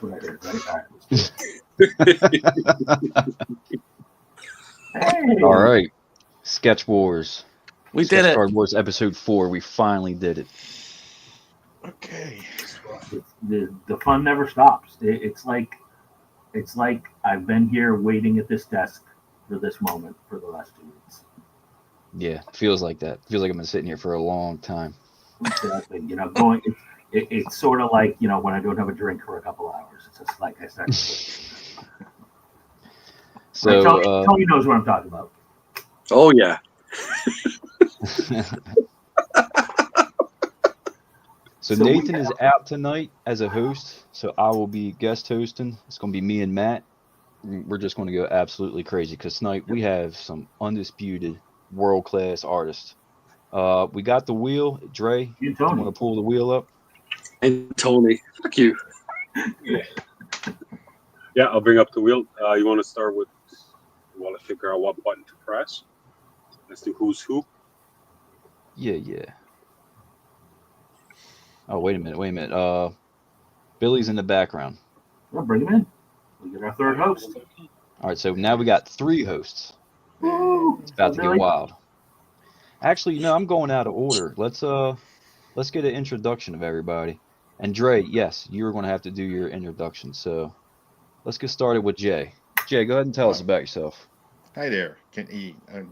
what I heard, right? All right. Hey. All right. Sketch Wars. We Sketch did it. Card Wars episode 4. We finally did it. Okay. The fun never stops. It's like I've been here waiting at this desk for this moment for the last 2 weeks. Yeah, feels like that. Feels like I've been sitting here for a long time. Exactly. Going. It's sort of like when I don't have a drink for a couple hours. It's just like I said. So right, Tony knows what I'm talking about. Oh yeah. So Nathan is out tonight as a host, so I will be guest hosting. It's going to be me and Matt. We're just going to go absolutely crazy because tonight we have some undisputed world-class artists. We got the wheel. Dre, you want to pull the wheel up? And Tony, fuck you. Yeah, I'll bring up the wheel. You want to start with, you want to figure out what button to press? Let's do who's who. Yeah. Oh, wait a minute. Billy's in the background. Well, bring him in. We get our third host. All right, so now we got 3 hosts. Woo! It's about to get wild. Actually, I'm going out of order. Let's get an introduction of everybody. And Dre, yes, you're going to have to do your introduction. So let's get started with Jay. Jay, go ahead and tell us about yourself. Hi there.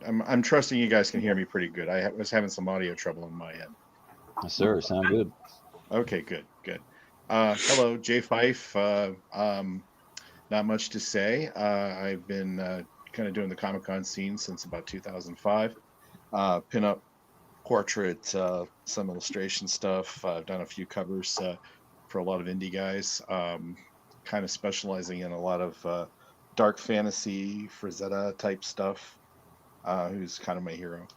I'm trusting you guys can hear me pretty good. I was having some audio trouble on my end. Yes, sir. Sound good. Okay, good. Hello, Jay Fife. Not much to say. I've been kind of doing the Comic-Con scene since about 2005. Pin-up, portrait, some illustration stuff. I've done a few covers for a lot of indie guys. Kind of specializing in a lot of dark fantasy, Frazetta type stuff. Who's kind of my hero.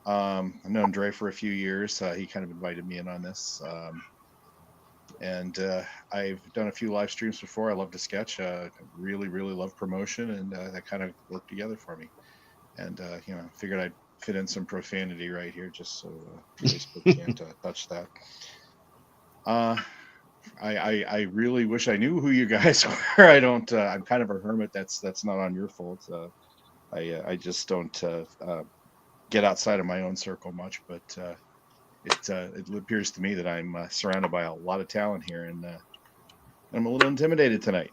I've known Dre for a few years. He kind of invited me in on this. And I've done a few live streams before. I love to sketch. Really love promotion, and that kind of worked together for me. And figured I'd fit in some profanity right here, just so Facebook can't touch that. I really wish I knew who you guys were. I don't. I'm kind of a hermit. That's not on your fault. I just don't get outside of my own circle much, but it appears to me that I'm surrounded by a lot of talent here, and I'm a little intimidated tonight.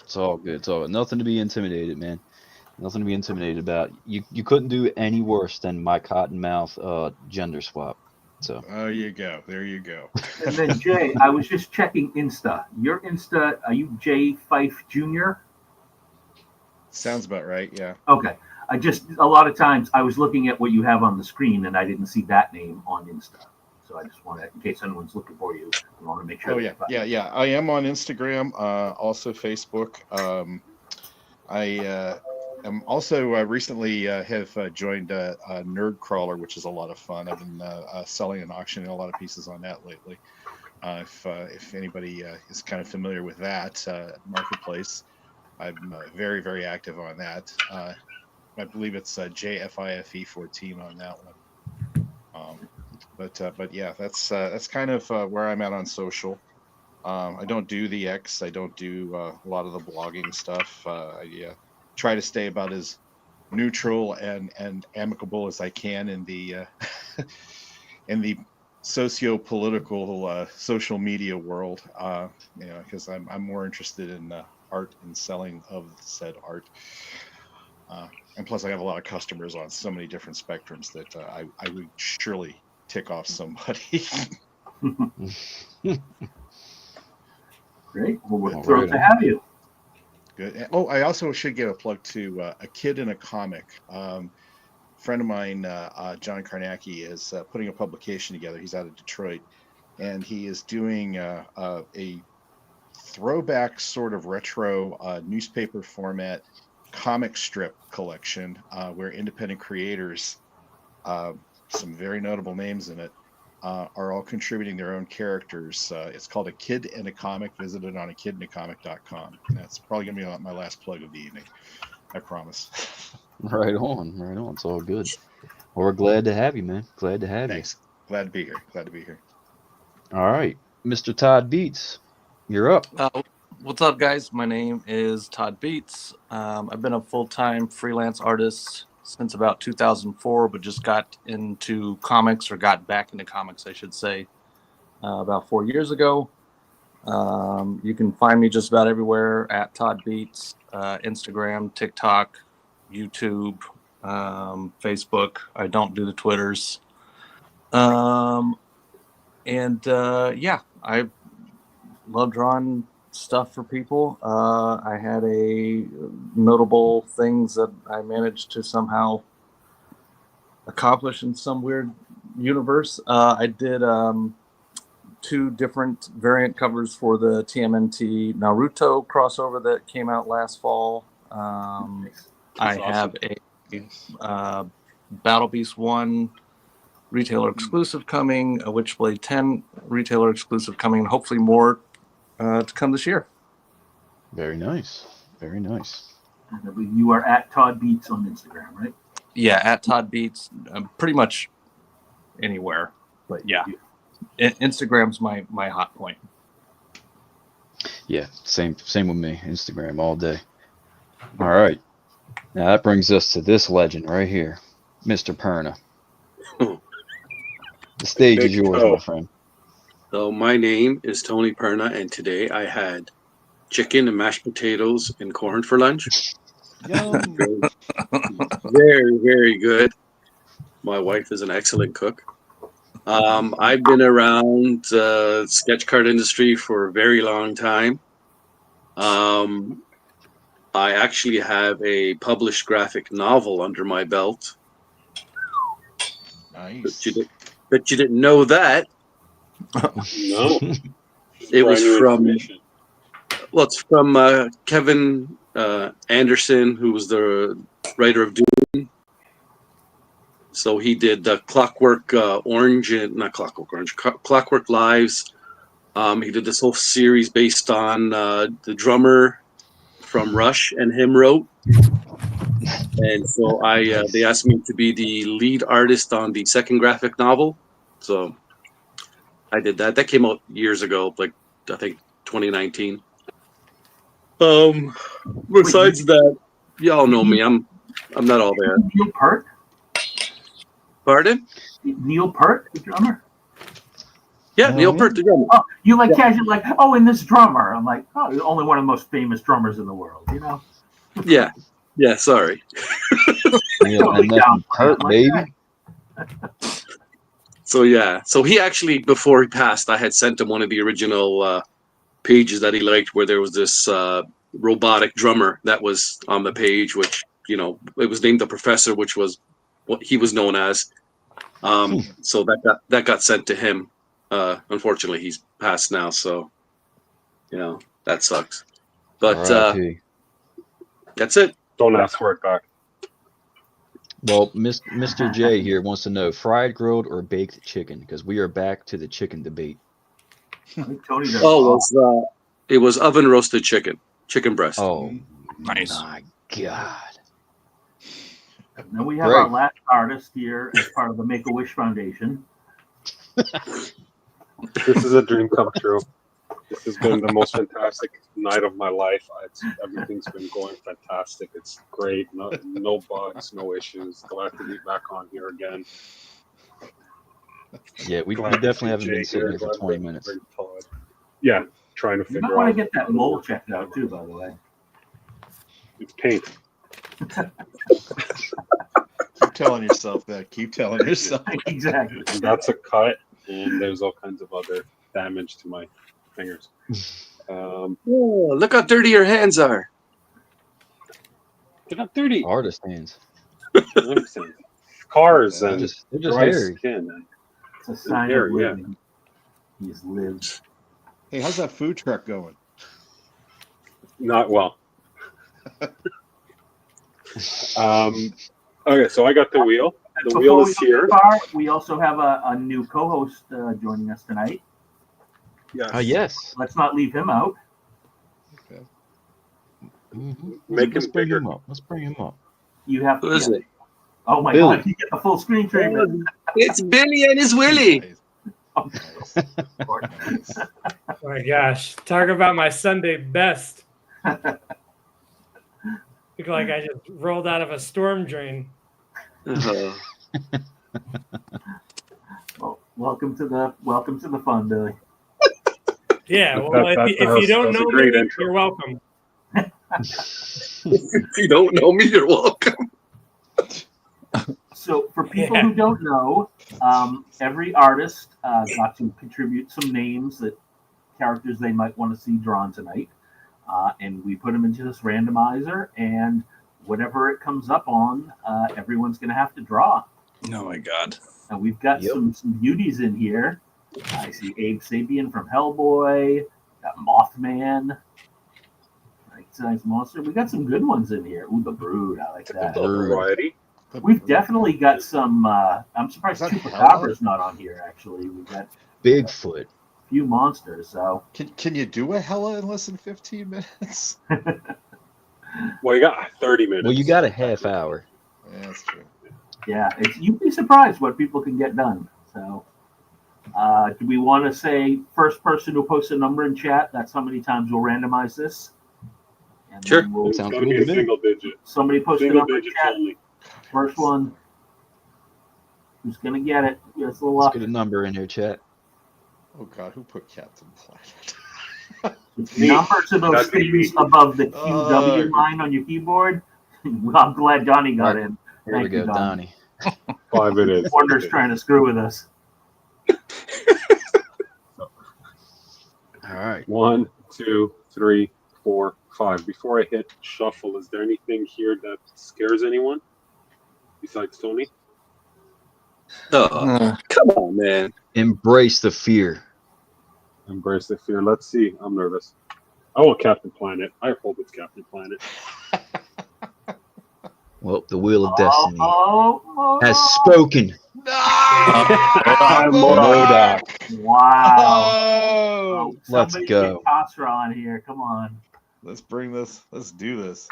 It's all good. It's all good. Nothing to be intimidated, man. Nothing to be intimidated about. You couldn't do any worse than my cottonmouth gender swap. So there you go. And then Jay, I was just checking Insta. Your Insta, are you Jay Fife Jr.? Sounds about right, yeah. Okay. A lot of times I was looking at what you have on the screen and I didn't see that name on Insta. So I just want to, in case anyone's looking for you, I want to make sure. Oh, yeah. I am on Instagram, also Facebook. I am also recently have joined Nerd Crawler, which is a lot of fun. I've been selling and auctioning a lot of pieces on that lately. If anybody is kind of familiar with that marketplace, I'm very, very active on that. I believe it's JFIFE14 on that one. But yeah, that's kind of where I'm at on social. I don't do the X. I don't do a lot of the blogging stuff. I try to stay about as neutral and amicable as I can in the in the socio-political social media world. Because I'm more interested in art and selling of said art. And plus, I have a lot of customers on so many different spectrums that I would surely tick off somebody. Great. Well, we're thrilled to have you. Good. Oh, I also should give a plug to A Kid in a Comic. Friend of mine, John Karnacki, is putting a publication together. He's out of Detroit, and he is doing a throwback sort of retro newspaper format comic strip collection where independent creators, some very notable names in it, are all contributing their own characters. It's called A Kid in a Comic. Visit it on akidinacomic.com. That's probably going to be my last plug of the evening. I promise. Right on. It's all good. Well, we're glad to have you, man. Glad to have Thanks. you. Glad to be here. All right. Mr. Todd Beats, you're up. What's up, guys? My name is Todd Beats. I've been a full-time freelance artist since about 2004, but just got into comics, or got back into comics, I should say, about 4 years ago. You can find me just about everywhere at Todd Beats, Instagram, TikTok, YouTube, Facebook. I don't do the Twitters. Yeah, I love drawing stuff for people. I had a notable things that I managed to somehow accomplish in some weird universe. I did 2 different variant covers for the TMNT Naruto crossover that came out last fall. I have a Battle Beast 1 retailer exclusive coming, a Witchblade 10 retailer exclusive coming, and hopefully more to come this year. Very nice. Very nice. You are at Todd Beats on Instagram, right? Yeah, at Todd Beats, pretty much anywhere. But yeah, Instagram's my hot point. Yeah, same with me. Instagram all day. All right. Now that brings us to this legend right here, Mr. Perna. The stage is yours, my friend. So my name is Tony Perna, and today I had chicken and mashed potatoes and corn for lunch. Yum. Very, very good. My wife is an excellent cook. I've been around sketch card industry for a very long time. I actually have a published graphic novel under my belt. Nice. But you didn't know that. No. It was Brand new from information. Well, it's from Kevin Anderson, who was the writer of Doom. So he did Clockwork Orange, and not Clockwork Orange, Clockwork Lives. He did this whole series based on the drummer from Rush, and him wrote. And so they asked me to be the lead artist on the second graphic novel. So I did that. That came out years ago, like I think 2019. Besides that, y'all know me. I'm not all there. Neil Peart? Pardon? Neil Peart, the drummer? Yeah, Neil Peart, the drummer. Oh, you like casually like, oh, and this drummer. I'm like, oh, he's only one of the most famous drummers in the world, you know? Yeah. Yeah, sorry. And then Peart, baby. So yeah. So he actually, before he passed, I had sent him one of the original pages that he liked, where there was this robotic drummer that was on the page, which, you know, it was named the Professor, which was what he was known as. So that got sent to him. Unfortunately, he's passed now, so you know that sucks. But that's it. Don't ask for it back. Well, Mr. J here wants to know fried, grilled, or baked chicken, because we are back to the chicken debate. Tony does It was oven roasted chicken breast. Oh, Nice. my God. Now we have Great. our last artist here as part of the Make-A-Wish Foundation. This is a dream come true. This has been the most fantastic night of my life. Everything's been going fantastic. It's great. No bugs, no issues. Glad to be back on here again. Yeah, we Glad to definitely see haven't been Jay sitting here. here for Glad 20 to minutes. bring Todd. Yeah, trying to You figure might want out. to get that mole checked out too, by the way. It's paint. Keep telling yourself that. Keep telling yourself. Exactly. That's a cut, and there's all kinds of other damage to my fingers. Oh, look how dirty your hands are. They're not dirty. Artist hands. Cars They're and just dry hairy. skin. It's a sign Here, of yeah. living. He's lived. Hey, how's that food truck going? Not well. Okay, so I got the wheel. The Before wheel we is go here. that far, we also have a new co-host joining us tonight. Yes. Yes. Let's not leave him out. Mm-hmm. Make Let's him bring bigger. him up. Let's bring him up. You have Who is it? Oh my Billy. God! You get the full screen treatment. It's Billy and his Willie. Nice. Oh my gosh. Talk about my Sunday best. Look like I just rolled out of a storm drain. Well, welcome to the fun, Billy. Yeah, well, if you don't know me, you're welcome. If you don't know me, you're welcome. So, for people who don't know, every artist got to contribute some names that characters they might want to see drawn tonight, and we put them into this randomizer. And whatever it comes up on, everyone's going to have to draw. Oh my God. And we've got some beauties in here. I see Abe Sapien from Hellboy. Got Mothman. Right-sized monster. We got some good ones in here. Ooh, the Brood. I like that. Variety. We've definitely got some. I'm surprised Chupacabra's not on here. Actually, we've got Bigfoot. a few monsters. So Can you do a Hella in less than 15 minutes? Well, you got 30 minutes. Well, you got a half hour. Yeah, that's true. yeah, you'd be surprised what people can get done. So, do we want to say first person who posts a number in chat? That's how many times we'll randomize this. And Sure. then we'll, It's Sounds going to good be a to me. single digit. somebody post a Single number in digits chat. only. First one. Who's gonna get it? Yes, a Let's luck. get a number in here, chat. Oh God, who put Captain Planet? Numbers of those That'd be things me. above the QW line on your keyboard. Well, I'm glad Donnie got in. Here we Thank you, go, Donnie. Donnie. 5 it is. Warner's trying to screw with us. All right. 1, 2, 3, 4, 5. Before I hit shuffle, is there anything here that scares anyone besides Tony? Come on, man. Embrace the fear. Embrace the fear. Let's see. I'm nervous. I want Captain Planet. I hope it's Captain Planet. Well, the wheel of destiny Oh, has spoken. MODOK. Wow. Oh, Let's Somebody go. Get Kasra on here. Come on. let's bring this. Let's do this.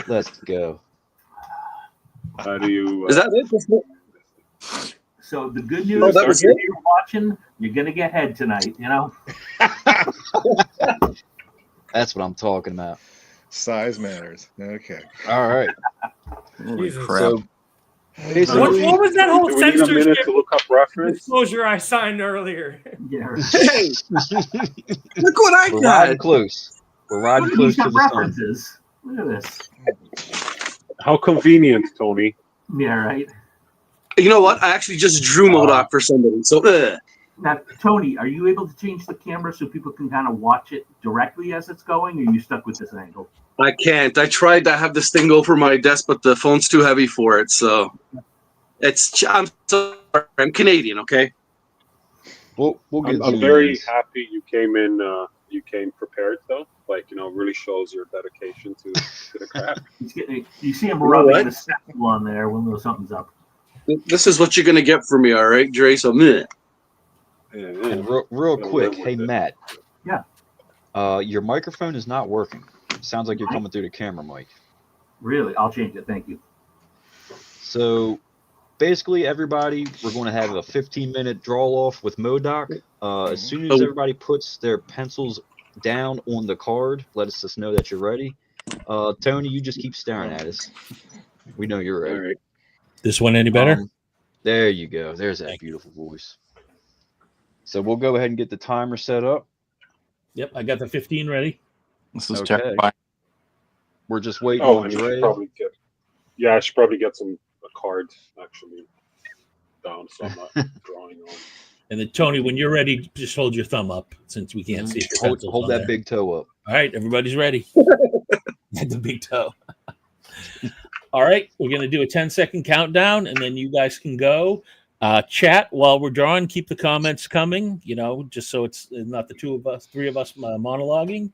Let's go. How do you? Is that it? So the good Oh, news that is was if it? you're watching, you're gonna get head tonight. You know. That's what I'm talking about. Size matters. Okay. All right. Holy Jesus. crap. So basically, What was that whole Do we need a minute censorship to look up reference? disclosure I signed earlier? Yeah. Right. Hey, look what I we're got. riding close. We're riding Look at close these to the sun. references. Look at this. How convenient, Tony. Yeah. Right. You know what? I actually just drew MODOK for somebody. So, Now, Tony, are you able to change the camera so people can kind of watch it directly as it's going, or are you stuck with this angle? I can't. I tried to have this thing go for my desk, but the phone's too heavy for it. So, I'm sorry. I'm Canadian, okay? We'll get I'm zoom very ins. happy you came in. You came prepared, though. Like, really shows your dedication to the craft. You see him know rubbing what? the stencil on there when something's up. This is what you're gonna get from me, all right, Dre? So, meh. Yeah, And real quick, hey Matt. Yeah. Your microphone is not working. Sounds like you're coming through the camera mic. Really? I'll change it. Thank you. So basically, everybody, we're going to have a 15-minute draw off with MODOK. As soon as everybody puts their pencils down on the card, let us just know that you're ready. Tony, you just keep staring at us. We know you're ready. All right. This one any better? There you go. There's that beautiful voice. So we'll go ahead and get the timer set up. Yep, I got the 15 ready. This is Okay. terrifying. We're just waiting Oh, on and you should Dre. probably get. Yeah, I should probably get a card actually down, so I'm not drawing on. And then Tony, when you're ready, just hold your thumb up since we can't see your pencils Hold on that there. big toe up. All right, everybody's ready. The big toe. All right, we're going to do a 10-second countdown, and then you guys can go. Chat while we're drawing. Keep the comments coming, just so it's not the three of us monologuing,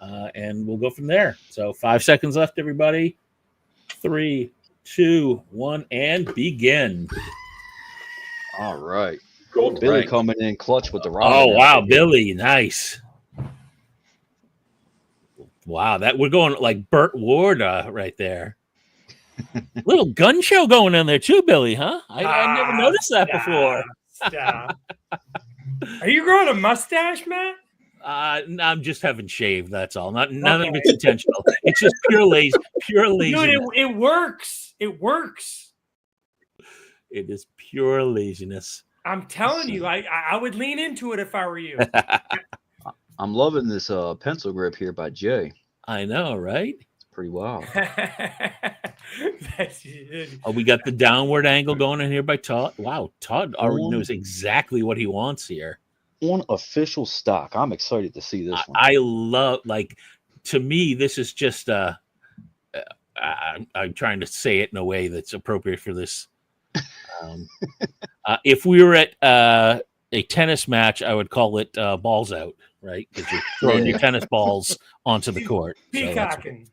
and we'll go from there. So 5 seconds left, everybody. 3, 2, 1, and begin. All right. Gold Billy Right. coming in clutch with the rod. Oh, wow, Billy, nice. Wow, that we're going like Burt Ward right there. Little gun show going on there too, Billy, huh? I never noticed that before. Stop. Are you growing a mustache, Matt? I'm just having shaved. That's all. None of it's intentional. It's just pure laziness. Dude, it works. It works. It is pure laziness. I'm telling you, I would lean into it if I were you. I'm loving this pencil grip here by Jay. I know, right? It's pretty wild. We got the downward angle going in here by Todd. Wow, Todd already knows exactly what he wants here. On official stock. I'm excited to see this one. I love, to me, this is just I'm trying to say it in a way that's appropriate for this. If we were at a tennis match, I would call it balls out, right? Because you're throwing your tennis balls onto the court. Peacocking.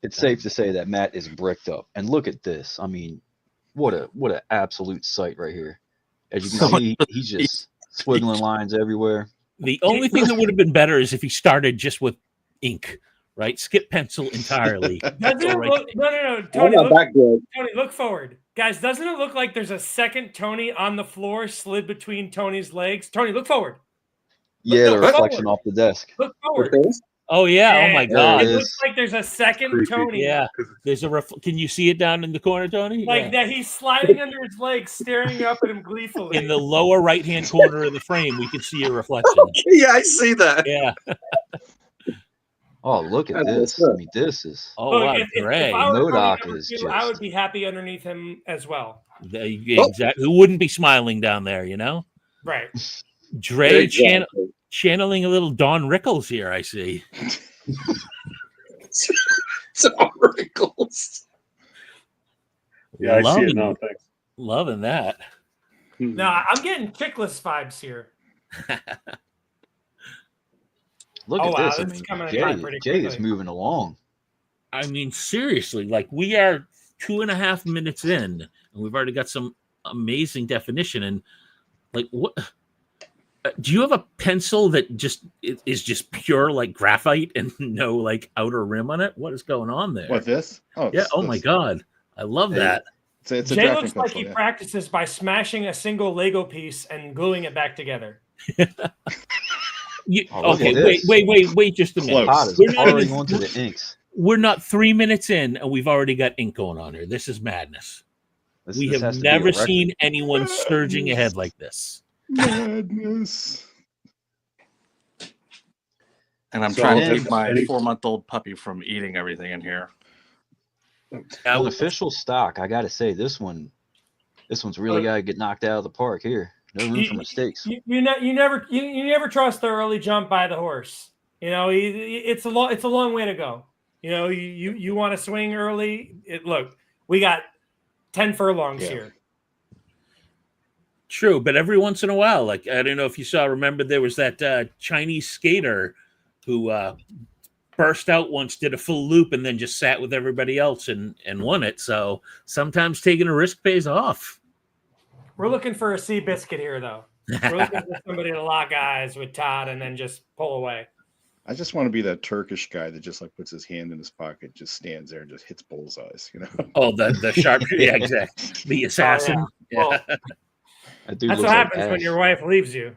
It's safe to say that Matt is bricked up. And look at this. I mean, what an absolute sight right here. As you can see, he's just squiggling lines everywhere. The only thing that would have been better is if he started just with ink, right? Skip pencil entirely. No. Tony, look forward. Guys, doesn't it look like there's a second Tony on the floor slid between Tony's legs? Tony, look forward. The reflection off the desk. Look forward. Oh, yeah. Oh, my God. It looks like there's a second Tony. Yeah. There's Can you see it down in the corner, Tony? That he's sliding under his legs, staring up at him gleefully. In the lower right-hand corner of the frame, we can see your reflection. Yeah, I see that. Yeah. Oh, look at this. I mean, this is... Oh, wow. If Modoc is just... I would be happy underneath him as well. Exactly. Who wouldn't be smiling down there, you know? Right. Dre channeling a little Don Rickles here, I see. Don Rickles. Yeah, I see it now. Thanks. Loving that. No, I'm getting Chickless vibes here. Look at this. This is coming Jay is moving along. I mean, seriously, we are 2.5 minutes in, and we've already got some amazing definition. And what? Do you have a pencil that is just pure graphite and no outer rim on it? What is going on there? What, this? Oh, yeah. Oh my God, I love that. It's a Jay looks like he practices by smashing a single Lego piece and gluing it back together. Wait just a minute. Onto the inks. We're not 3 minutes in, and we've already got ink going on here. This is madness. We have never seen anyone surging ahead like this. Madness. And I'm trying to keep my 4-month-old puppy from eating everything in here. On official stock, I got to say this one's really got to get knocked out of the park here. No room for mistakes. You never trust the early jump by the horse. You know, it's a long way to go. You know, you want to swing early. Look, we got 10 furlongs here. True, but every once in a while, I don't know if you remember there was that Chinese skater who burst out once, did a full loop, and then just sat with everybody else and won it. So sometimes taking a risk pays off. We're looking for a sea biscuit here, though. We're looking for somebody to lock eyes with Todd and then just pull away. I just want to be that Turkish guy that just puts his hand in his pocket, just stands there and just hits bullseyes, you know? Oh, the sharp, yeah, exactly. The assassin. Oh, yeah. Well, that's what happens when your wife leaves you.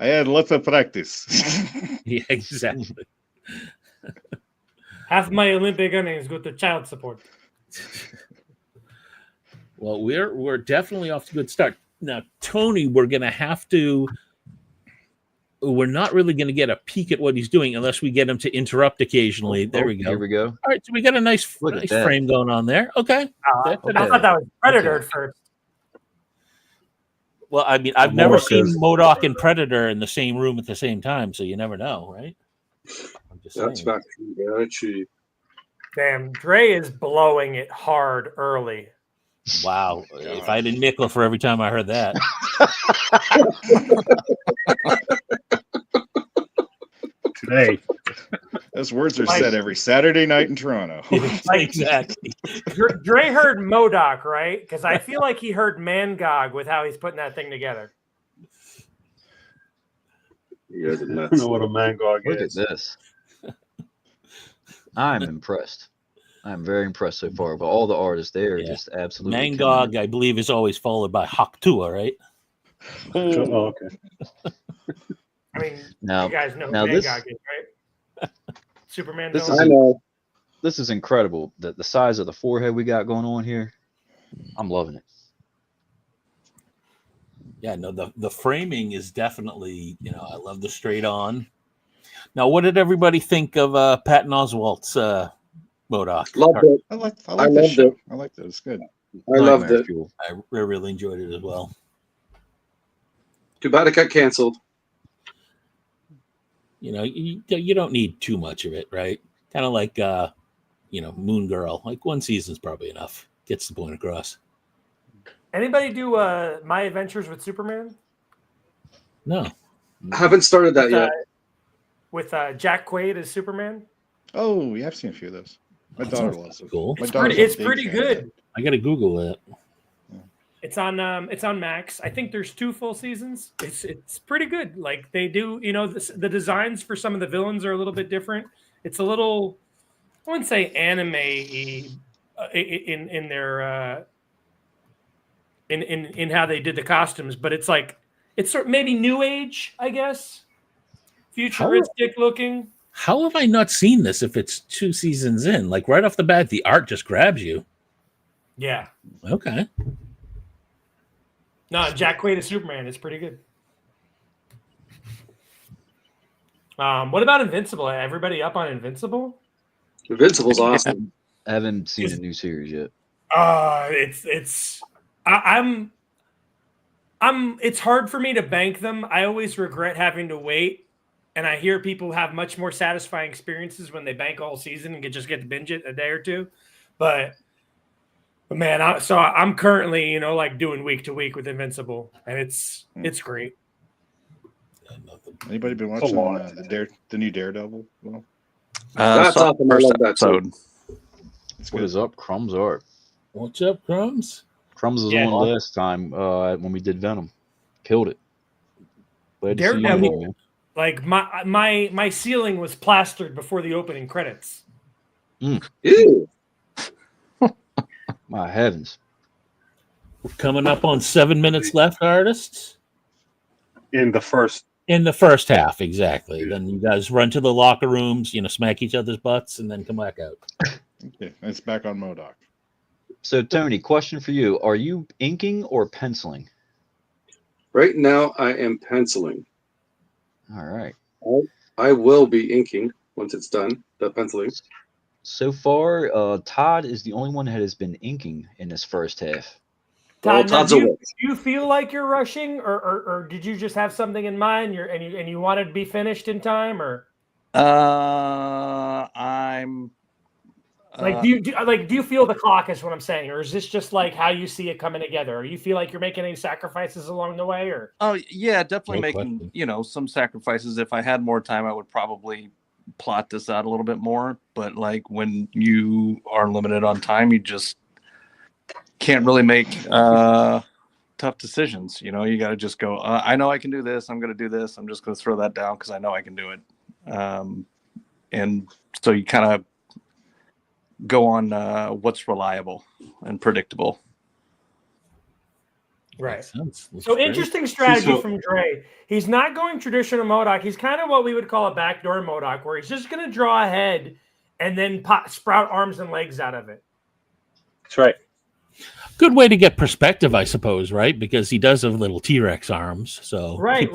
I had lots of practice. Yeah, exactly. Half my Olympic earnings go to child support. Well, we're definitely off to a good start. Now, Tony, we're not really going to get a peek at what he's doing unless we get him to interrupt occasionally. There we go. Here we go. All right, so we got a nice frame going on there. Okay. I thought that was Predator at first. Well, I mean, I've never seen Modoc and Predator in the same room at the same time, so you never know, right? I'm just That's saying. very cheap. Damn, Dre is blowing it hard early. Wow. If I had a nickel for every time I heard that. Today. Those words are said every Saturday night in Toronto. Exactly. Dre heard Modoc, right? Because I feel like he heard Mangog with how he's putting that thing together. You guys are nuts. I don't know what a mangog Look is. at this. I'm impressed. I'm very impressed so far. But all the artists there are Yeah. just absolutely killing Mangog, I believe, is always followed by Haktua, right? it. Oh, okay. I mean, Now, you guys know who now this Mangog is, right? Superman this villain. is I know. this is incredible. The size of the forehead we got going on here, I'm loving it. Yeah, no, the framing is definitely, I love the straight on. Now, what did everybody think of Patton Oswalt's MODOK? Loved it. I like I this loved show. it. I like that. It's good. I loved Nightmare it. Fuel. I really enjoyed it as well. Too bad it got canceled. You don't need too much of it, right? Kind of like, Moon Girl. Like one season's probably enough. Gets the point across. Anybody do My Adventures with Superman? No. I haven't started that With, yet. With Jack Quaid as Superman? Oh, yeah, I've seen a few of those. My That daughter sounds loves it. cool. My It's daughter's pretty. a It's big pretty fan of good. I got to Google it. It's on Max. I think there's 2 full seasons. It's pretty good. Like they do, the designs for some of the villains are a little bit different. It's a little, I wouldn't say anime in their in how they did the costumes, but it's like it's sort of maybe new age, I guess, futuristic looking. How have I not seen this if it's 2 seasons in? Like right off the bat, the art just grabs you. Yeah. Okay. No, Jack Quaid as Superman is pretty good. What about Invincible? Everybody up on Invincible? Invincible's awesome. I haven't seen a new series yet. I'm it's hard for me to bank them. I always regret having to wait, and I hear people have much more satisfying experiences when they bank all season and just get to binge it a day or two. But man, I'm currently like doing week to week with Invincible, and it's great. Anybody been It's a watching lot. the new Daredevil? Well, That's saw awesome. the I first love that too. episode. it's What good. is up? Crumbs art. What's up, Crumbs? Crumbs was Yeah. on last time when we did Venom. Killed it. Glad to see you Daredevil. again, man. Like my ceiling was plastered before the opening credits. Ew. My heavens. We're coming up on 7 minutes left, artists. In the first, In the first half, exactly. Then you guys run to the locker rooms, smack each other's butts, and then come back out. Okay, it's back on MODOK. So, Tony, question for you. Are you inking or penciling? Right now, I am penciling. All right. I will be inking once it's done, the penciling. So far, Todd is the only one that has been inking in this first half. Well, Todd, now, Todd's do away. you feel like you're rushing, or did you just have something in mind? And you wanted to be finished in time, or I'm like do you feel the clock is what I'm saying, or is this just like how you see it coming together? Or you feel like you're making any sacrifices along the way, or Oh yeah, definitely Great making question. some sacrifices. If I had more time, I would probably plot this out a little bit more. But like when you are limited on time, you just can't really make tough decisions. You got to just go. I know I can do this. I'm going to do this. I'm just going to throw that down because I know I can do it. And so you kind of go on what's reliable and predictable. right? Makes sense. Looks So great. interesting strategy So- from Dre. He's not going traditional MODOK. He's kind of what we would call a backdoor MODOK, where he's just going to draw ahead and then sprout arms and legs out of it. that's right. Good way to get perspective, I suppose, right? Because he does have little T-Rex arms. So Right.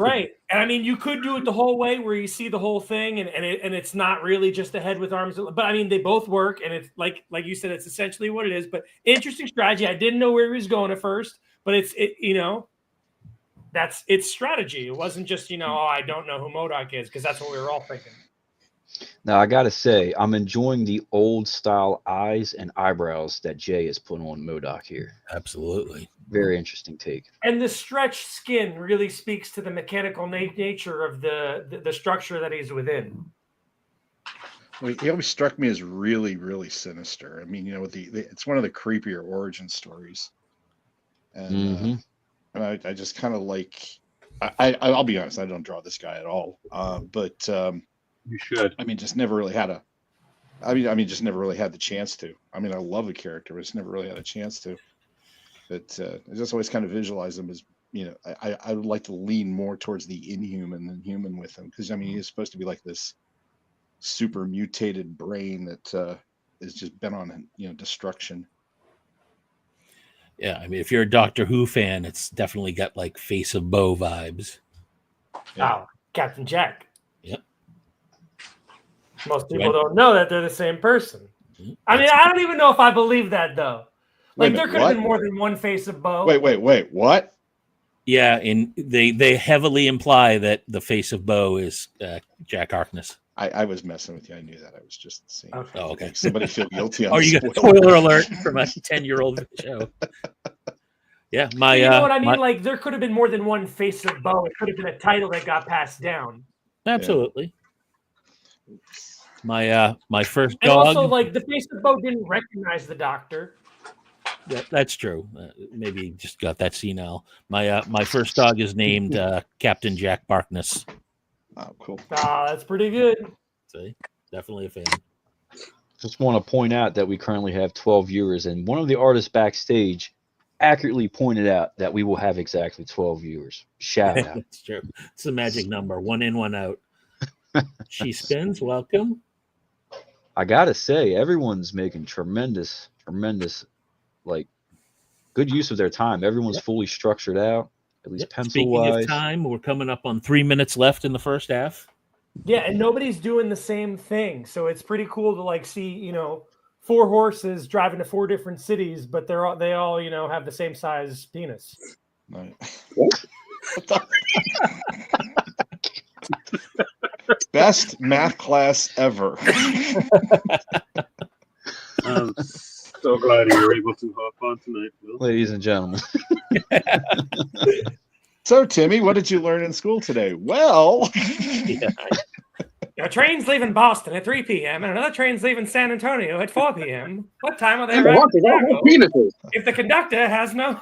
And I mean, you could do it the whole way where you see the whole thing, and it's not really just a head with arms. But I mean, they both work, and it's like you said, it's essentially what it is. But interesting strategy. I didn't know where he was going at first, but it's strategy. It wasn't just I don't know who MODOK is, because that's what we were all thinking. Now, I got to say, I'm enjoying the old style eyes and eyebrows that Jay has put on MODOK here. absolutely. Very interesting take. And the stretched skin really speaks to the mechanical nature of the structure that he's within. Well, he always struck me as really, really sinister. I mean, it's one of the creepier origin stories. And, and I just kind of like, I'll be honest, I don't draw this guy at all. But You should. I mean, just never really had I mean, just never really had the chance to. I mean, I love the character, but just never really had a chance to. But I just always kind of visualize him as, I would like to lean more towards the inhuman than human with him, because I mean, he's supposed to be like this super mutated brain that is just bent on, destruction. Yeah, I mean, if you're a Doctor Who fan, it's definitely got like Face of Bo vibes. Yeah. Oh, Captain Jack. Yep. Most people don't know that they're the same person. I mean, I don't even know if I believe that, though. Like, there could have been more than one Face of Bo. Wait, what? Yeah, and they heavily imply that the Face of Bo is Jack Harkness. I was messing with you. I knew that. I was just saying. Okay. Make somebody feel guilty. On you got a spoiler alert from a 10-year-old show. Yeah, you know what I mean? Like, there could have been more than one Face of Bo. It could have been a title that got passed down. Absolutely. Yeah. My first and dog. Also, like, the Face of Bo didn't recognize the Doctor. Yeah, that's true. Maybe he just got that senile. My first dog is named Captain Jack Barkness. Oh, cool. That's pretty good. See, definitely a fan. Just want to point out that we currently have 12 viewers, and one of the artists backstage accurately pointed out that we will have exactly 12 viewers. Shout out. That's true. It's a magic number. 1 in, 1 out. She spins. Welcome. I gotta say, everyone's making tremendous, like, good use of their time. Everyone's fully structured out, at least pencil-wise. Speaking of time, we're coming up on 3 minutes left in the first half. Yeah, and nobody's doing the same thing, so it's pretty cool to like see, 4 horses driving to 4 different cities, but they all have the same size penis. Right. Best math class ever. I'm so glad you were able to hop on tonight, Will. Ladies and gentlemen. So, Timmy, what did you learn in school today? Well, a train's leaving Boston at 3 p.m. and another train's leaving San Antonio at 4 p.m. What time are they arriving? If the conductor has no...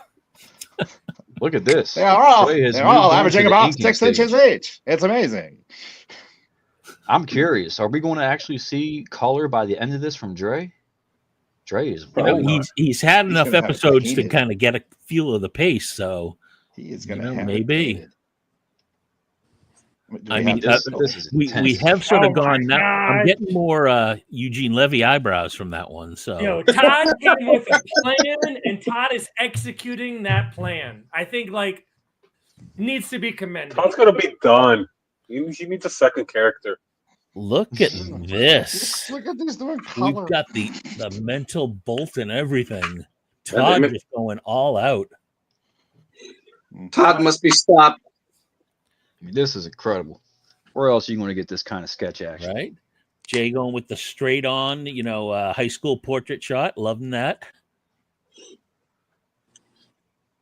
Look at this. They're all averaging about 6 inches each. It's amazing. I'm curious. Are we going to actually see color by the end of this from Dre? Dre is he's had enough episodes to kind of get a feel of the pace, so he is going to have maybe. I mean, we have sort of gone now. I'm getting more Eugene Levy eyebrows from that one. So Todd came with a plan, and Todd is executing that plan. I think needs to be commended. Todd's gonna be done. He needs a second character. Look at this. Look at this doing color. We've got the mental bolt and everything. Todd just going all out. Todd must be stopped. I mean, this is incredible. Where else are you going to get this kind of sketch action? Right? Jay going with the straight on, high school portrait shot. Loving that.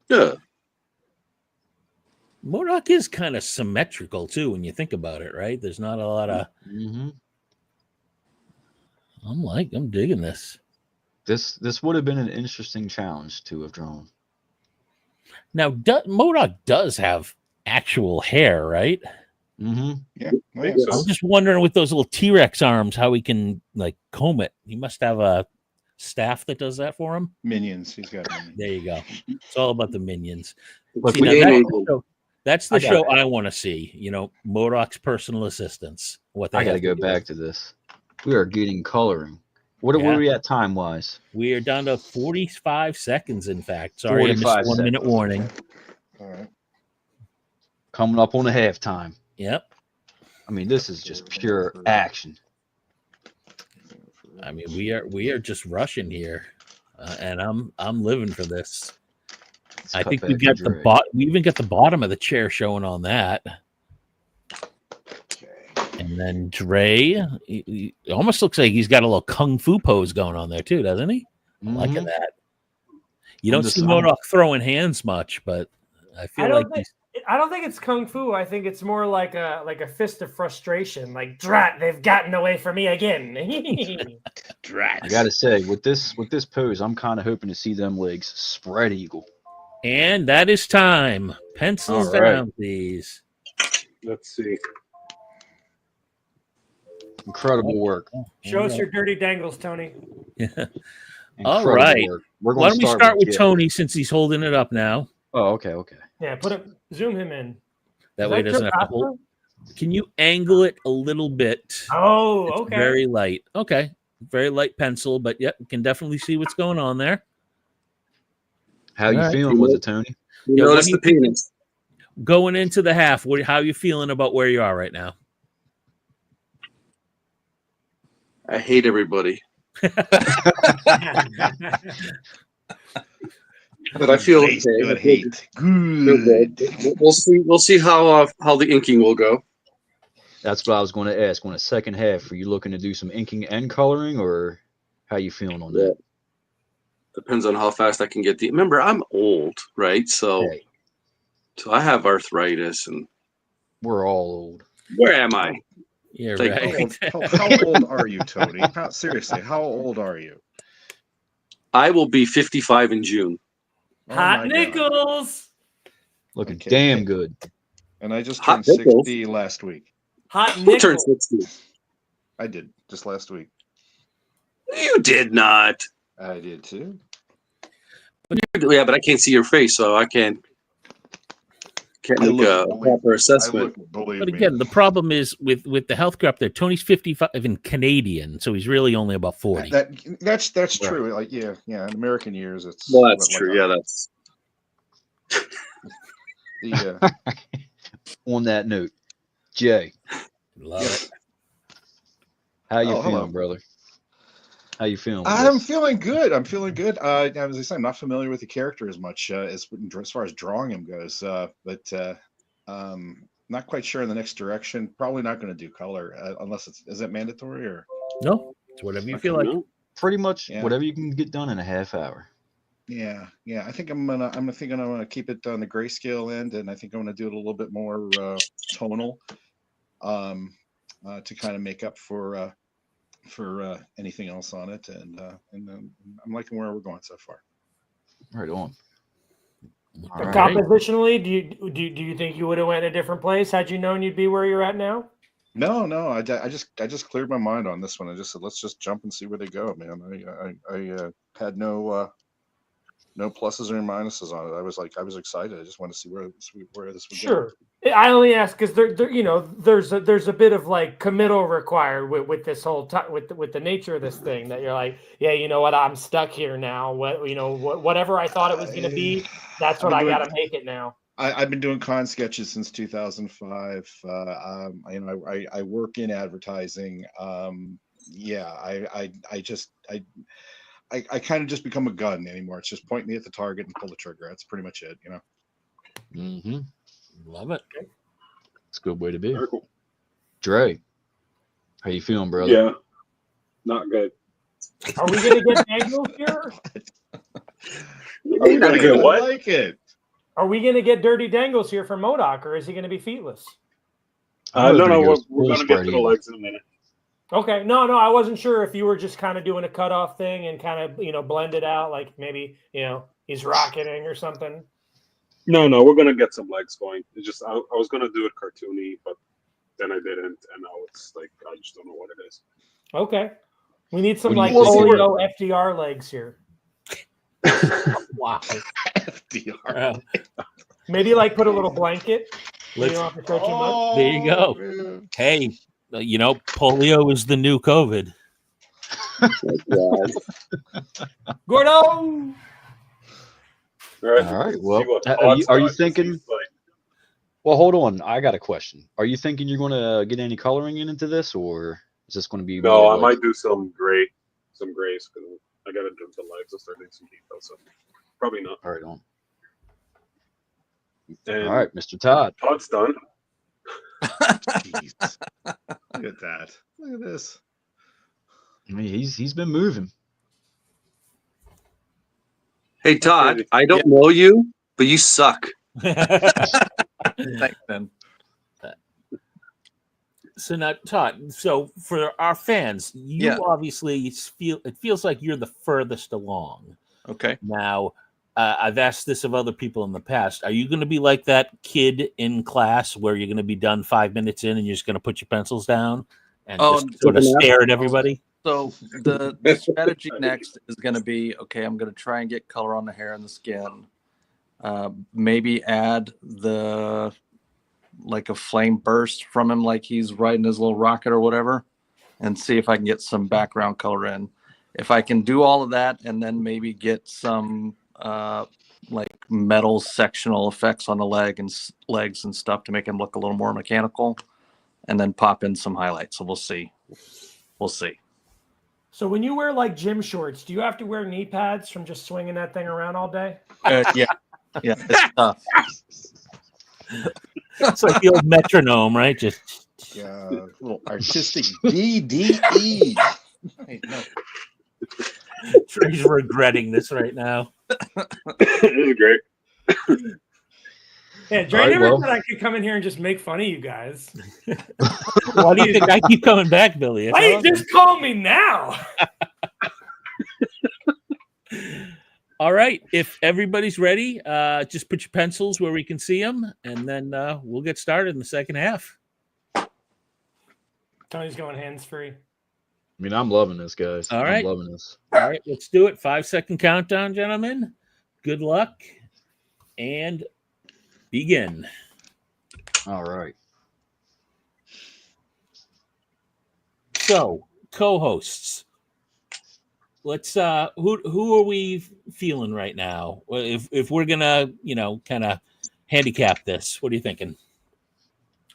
Yeah. MODOK is kind of symmetrical, too, when you think about it, right? There's not a lot of... Mm-hmm. I'm digging this. This would have been an interesting challenge to have drawn. Now, MODOK does have actual hair, right? Mm-hmm. Yeah. I'm just wondering with those little T-Rex arms how he can comb it. He must have a staff that does that for him. Minions. He's got minions. There you go. It's all about the minions. Look, That's the show I want to see. MODOK's personal assistants. I got to go back to this. We are getting coloring. What are we at time wise? We are down to 45 seconds. In fact, sorry, I missed 1 minute warning. All right. Coming up on the halftime. Yep. I mean, this is just pure action. I mean, we are just rushing here, and I'm living for this. I think we got we even got the bottom of the chair showing on that. Okay. And then Dre, it almost looks like he's got a little kung fu pose going on there too, doesn't he? Mm-hmm. Look at that. You don't see MODOK throwing hands much, but I feel I don't think it's kung fu. I think it's more like a fist of frustration. Like, drat, they've gotten away from me again. Drat. I gotta say, with this pose, I'm kind of hoping to see them legs spread eagle. And that is time. Pencils down, please. Let's see. Incredible work. Show us your dirty dangles, Tony. All Incredible right. work. We're Why going don't to we start with Jay. Tony since he's holding it up now? Oh, okay. Yeah, zoom him in. That Is way he that doesn't have to Joe hold. Can you angle it a little bit? Oh, It's okay. very light. Okay. Very light pencil, but yep, you can definitely see what's going on there. How you All right. feeling with it, Tony? You Yeah, what notice do the you think- penis. Going into the half, how are you feeling about where you are right now? I hate everybody, but I feel Nice, okay. good hate. Feel Good. good. We'll see. We'll see how the inking will go. That's what I was going to ask. On the second half, are you looking to do some inking and coloring, or how you feeling on that? Depends on how fast I can get the. Remember, I'm old, right? So, Hey, so I have arthritis, and we're all old. where am I? Yeah, Like, right. How old are you, Tony? Seriously, how old are you? I will be 55 in June. Oh Hot my God. nickels. Looking Okay. damn good. And I just Hot turned nickels. 60 last week. Hot Who turned nickels. 60? I did just last week. You did not. I did too. Yeah, but I can't see your face, so I can't make a proper assessment. But again, the problem is with the healthcare up there. Tony's 55 and Canadian, so he's really only about 40. That's true. Like yeah. In American years, it's Well, that's true. Yeah, that's. the On that note, Jay, Love it. how you Oh, hello. feeling, brother? How you feeling? with I'm this? feeling good. I'm feeling good. As I say, I'm not familiar with the character as much as far as drawing him goes, but not quite sure in the next direction. Probably not going to do color unless is it mandatory or No, it's whatever you feel like. Pretty much Yeah. whatever you can get done in a half hour. yeah. I think I'm gonna keep it on the grayscale end, and I think I'm gonna do it a little bit more tonal, to kind of make up for anything else on it, and I'm liking where we're going so far. Right on. All right. Compositionally, do you think you would have went a different place had you known you'd be where you're at now? No, I just cleared my mind on this one. I just said let's just jump and see where they go, man. I had no pluses or minuses on it. I was excited. I just want to see where this would go. Sure. I only ask because there's a bit of like committal required with this whole with the nature of this thing that you're like, yeah, you know what, I'm stuck here now. Whatever I thought it was going to be, that's what I got to make it now. I've been doing con sketches since 2005. I work in advertising. I kind of just become a gun anymore. It's just point me at the target and pull the trigger. That's pretty much it, Mm-hmm. Love it. It's a good way to be. Very cool. Dre, how you feeling, brother? Yeah, not good. Are we going to get Dangles here? Are we gonna get what? I like it. Are we going to get Dirty Dangles here for MODOK, or is he going to be feetless? I was No, gonna go we're full gonna get to spread the either. legs in a minute. Okay, no, I wasn't sure if you were just kind of doing a cutoff thing and kind of blend it out, like maybe he's rocketing or something. No, we're gonna get some legs going. It's just I was gonna do it cartoony, but then I didn't, and now it's like I just don't know what it is. Okay, we need some When like you think- polio FDR legs here. Wow. FDR. Maybe like put a little blanket. So you Let's- don't have to show too much. There you go. Man. Hey, polio is the new COVID. Gordo. All right. All right. See Well, what are you Todd's got, 'cause thinking? he's like, Well, hold on. I got a question. Are you thinking you're going to get any coloring into this, or is this going to be? no, more I like- might do some grays because I gotta do the legs. I'll start doing some details. So probably not. All right, on. And All right, Mr. Todd. Todd's done. Jeez. Look at that. Look at this. I mean, he's been moving. Hey Todd, I don't know you, but you suck. Thanks, Ben. So now, Todd. So for our fans, you Yeah. obviously it feels like you're the furthest along. Okay. Now, I've asked this of other people in the past. Are you going to be like that kid in class where you're going to be done 5 minutes in and you're just going to put your pencils down and just sort of stare at everybody? So the strategy next is going to be, okay, I'm going to try and get color on the hair and the skin. Maybe add like a flame burst from him, like he's riding his little rocket or whatever, and see if I can get some background color in. If I can do all of that and then maybe get some like metal sectional effects on the legs and stuff to make him look a little more mechanical, and then pop in some highlights. So we'll see. We'll see. So when you wear like gym shorts, do you have to wear knee pads from just swinging that thing around all day? Yeah, it's tough. It's like the old metronome, right? Just little artistic DDE. Hey, no. Trey's regretting this right now. This is great. Yeah, Dre All right, never well. said I could come in here and just make fun of you guys. Why do you think I keep coming back, Billy? It's Why you awesome. just call me now? All right. If everybody's ready, just put your pencils where we can see them, and then we'll get started in the second half. Tony's going hands free. I mean, I'm loving this, guys. All right. I'm loving this. All right, let's do it. 5-second countdown, gentlemen. Good luck, and begin. All right. So, co-hosts, let's who are we feeling right now? If we're gonna, kind of handicap this, what are you thinking?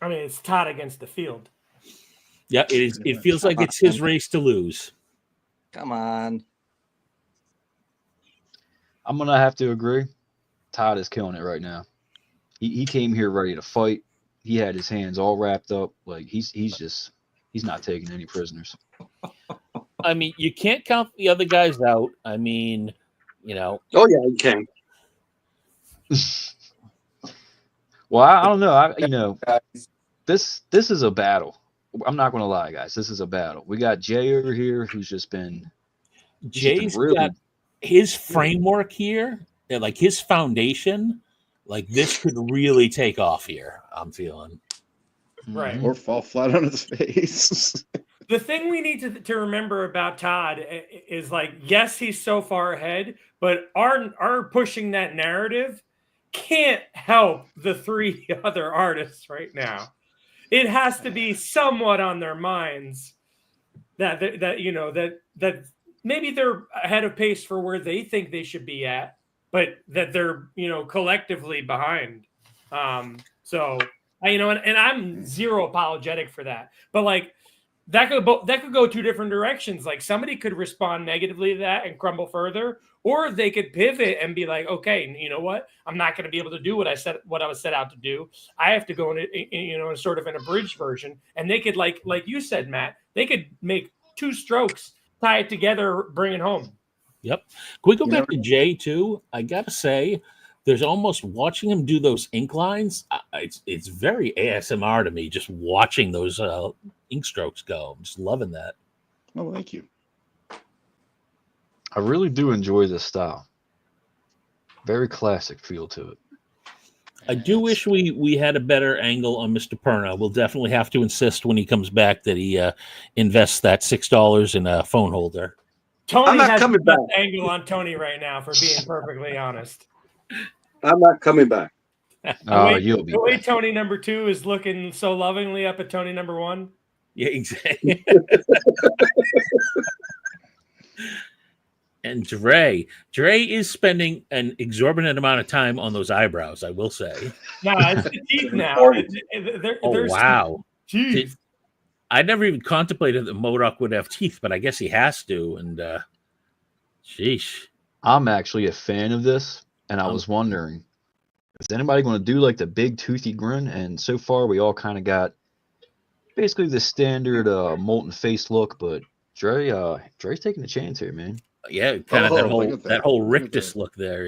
I mean, it's Todd against the field. Yeah, it is. It feels like it's his race to lose. Come on. I'm gonna have to agree. Todd is killing it right now. He came here ready to fight. He had his hands all wrapped up. Like he's not taking any prisoners. I mean, you can't count the other guys out. I mean, Oh yeah, you can. Well, I don't know. This is a battle. I'm not gonna lie, guys. This is a battle. We got Jay over here, who's just been Jay's really got his framework here, like his foundation. Like this could really take off here. I'm feeling. Right. Or fall flat on his face. The thing we need to remember about Todd is like, yes, he's so far ahead, but our pushing that narrative can't help the three other artists right now. It has to be somewhat on their minds that maybe they're ahead of pace for where they think they should be at, but that they're collectively behind. And I'm zero apologetic for that, but like that could go two different directions. Like somebody could respond negatively to that and crumble further, or they could pivot and be like, okay, you know what? I'm not going to be able to do what I was set out to do. I have to go in sort of an abridged version. And they could like you said, Matt, they could make two strokes, tie it together, bring it home. Yep. Can we go back to Jay too? I gotta say, there's almost watching him do those ink lines. It's very ASMR to me, just watching those ink strokes go. I'm just loving that. Oh, thank you. I really do enjoy this style. Very classic feel to it. I do wish we had a better angle on Mr. Perna. We'll definitely have to insist when he comes back that he invests that $6 in a phone holder. Tony has the best angle on Tony right now, for being perfectly honest. I'm not coming back. You'll be the way back. Tony number 2 is looking so lovingly up at Tony number 1. Yeah, exactly. And Dre is spending an exorbitant amount of time on those eyebrows, I will say. No, it's the teeth now. Wow. Teeth. I never even contemplated that MODOK would have teeth, but I guess he has to. And sheesh. I'm actually a fan of this, and I was wondering, is anybody going to do like the big toothy grin? And so far, we all kind of got basically the standard molten face look, but Dre's taking a chance here, man. Yeah, kind of that whole rictus look there,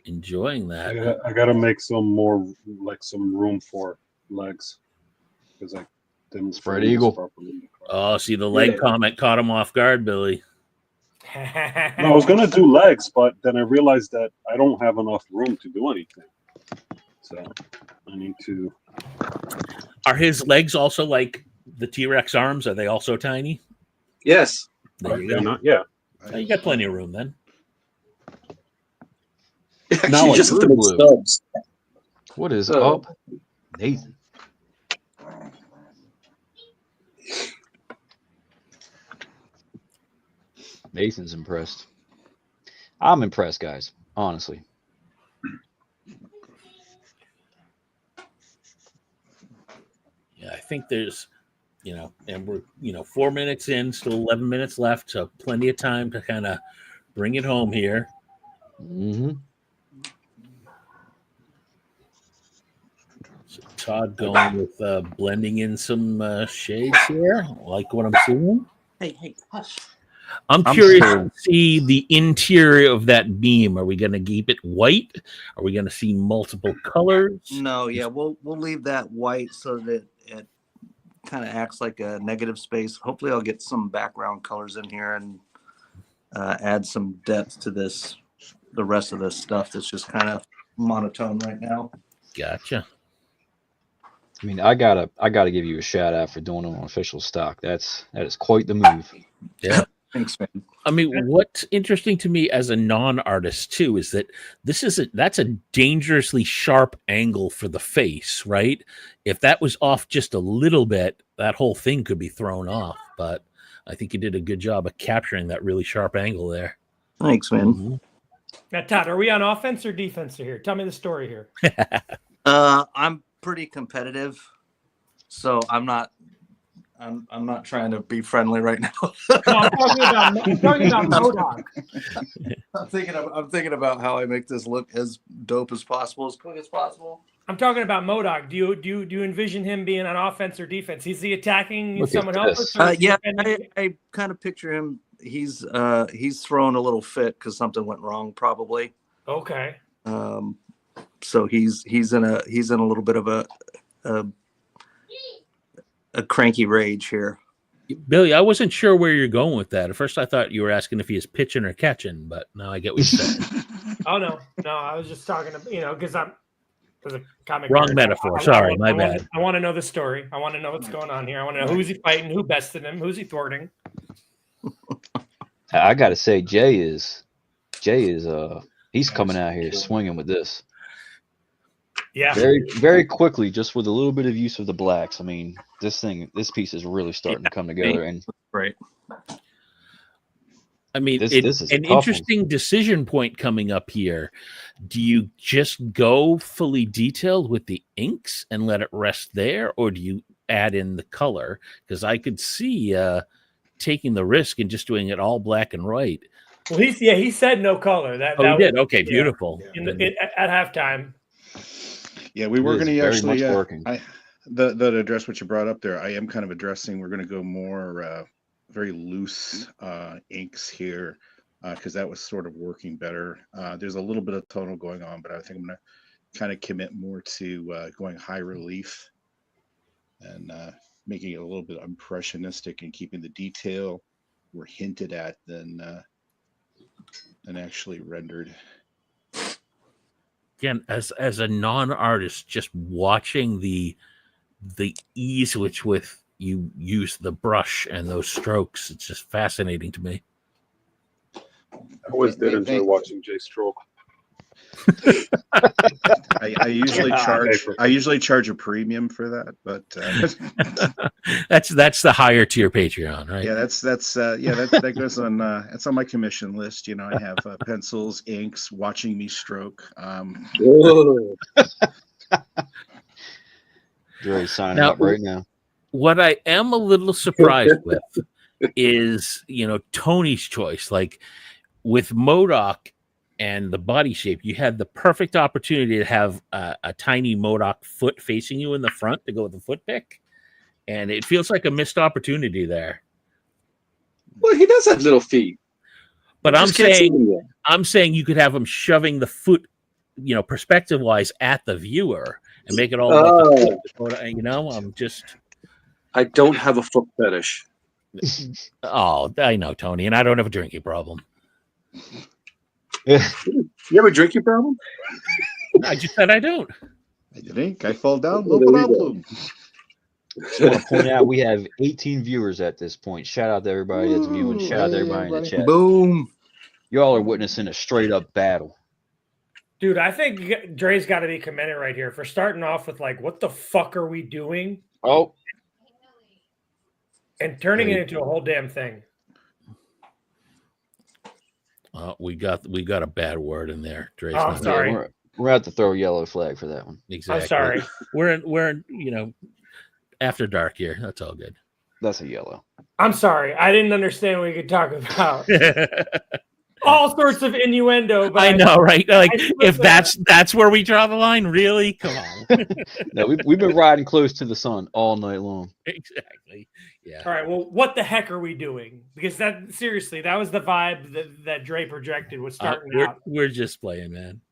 Enjoying that. I gotta make some more, like some room for legs, because I didn't spread eagle properly. Oh, see, the leg comment caught him off guard, Billy. No, I was gonna do legs, but then I realized that I don't have enough room to do anything, so I need to Are his legs also like the T-Rex arms? Are they also tiny? Yes. There you They're go. not. Yeah. Oh, you got plenty of room then. Actually, Not like just have to Blue make Blue. stubs. What is Oh. up, Nathan? Nathan's impressed. I'm impressed, guys. Honestly. Yeah, I think there's, and we're, 4 minutes in, still 11 minutes left, so plenty of time to kind of bring it home here. Mm-hmm. So Todd going with blending in some shades here. Like what I'm seeing. Hey, hush. I'm curious to see the interior of that beam. Are we going to keep it white? Are we going to see multiple colors? No, yeah, we'll leave that white so that it kind of acts like a negative space. Hopefully, I'll get some background colors in here and add some depth to this. The rest of this stuff that's just kind of monotone right now. Gotcha. I mean, I gotta give you a shout out for doing it on official stock. That is quite the move. Yeah. Thanks, man. I mean, what's interesting to me as a non-artist too is that that's a dangerously sharp angle for the face, right? If that was off just a little bit, that whole thing could be thrown off. But I think you did a good job of capturing that really sharp angle there. Thanks, man. Mm-hmm. Now, Todd, are we on offense or defense here? Tell me the story here. I'm pretty competitive, so I'm not trying to be friendly right now. No, I'm talking about MODOK. I'm thinking about how I make this look as dope as possible, as quick as possible. I'm talking about MODOK. Do you envision him being on offense or defense? Is he attacking Look at someone else? this. Or is he Yeah, defending? I kind of picture him. He's throwing a little fit because something went wrong, probably. Okay. So he's in a little bit of a cranky rage here. Billy, I wasn't sure where you're going with that. At first, I thought you were asking if he is pitching or catching, but now I get what you're saying. Oh no, I was just talking to because I'm a comic. Wrong character. metaphor. Sorry, my bad. I want to know the story. I want to know what's going on here. I want to know who's he fighting, who bested him, who's he thwarting. I gotta say, Jay is he's coming out here swinging with this. Yeah. Very, very quickly, just with a little bit of use of the blacks. I mean, this piece is really starting to come together. And right. I mean, this is an interesting decision point coming up here. Do you just go fully detailed with the inks and let it rest there, or do you add in the color? Because I could see taking the risk and just doing it all black and white. Well, he said no color. That he did. Was, okay, beautiful. At halftime. Yeah, we were going to actually working. that address what you brought up there. I am kind of addressing. We're going to go more very loose inks here because that was sort of working better. There's a little bit of tonal going on, but I think I'm going to kind of commit more to going high relief and making it a little bit impressionistic and keeping the detail more hinted at than actually rendered. Again, as a non-artist, just watching the ease with you use the brush and those strokes, it's just fascinating to me. I always did enjoy watching Jay stroke. I usually charge a premium for that, but that's the higher tier Patreon, right? Yeah, that goes on. It's on my commission list. I have pencils, inks, watching me stroke. You're signing up right now. What I am a little surprised with is Tony's choice. Like with MODOK and the body shape, you had the perfect opportunity to have a tiny MODOK foot facing you in the front to go with the foot pick. And it feels like a missed opportunity there. Well, he does have little feet. But I'm saying you could have him shoving the foot, perspective wise at the viewer and make it all like I'm just. I don't have a foot fetish. Oh, I know, Tony, and I don't have a drinking problem. You have a drinking problem? I just said I don't. I think I fall down. No problem. Just want to point out we have 18 viewers at this point. Shout out to everybody that's viewing. Shout out to everybody in the chat. Boom. Y'all are witnessing a straight up battle. Dude, I think Dre's got to be commended right here for starting off with like, what the fuck are we doing? Oh, and turning it into a whole damn thing. We got a bad word in there. Dre's I'm sorry. we're gonna have to throw a yellow flag for that one. Exactly. I'm sorry. We're in, after dark here. That's all good. That's a yellow. I'm sorry. I didn't understand what we could talk about. All sorts of innuendo. But I know, right? Like, if that's where we draw the line, really? Come on. No, we've been riding close to the sun all night long. Exactly. Yeah. All right. Well, what the heck are we doing? Because that was the vibe that Dre projected was starting out. We're just playing, man.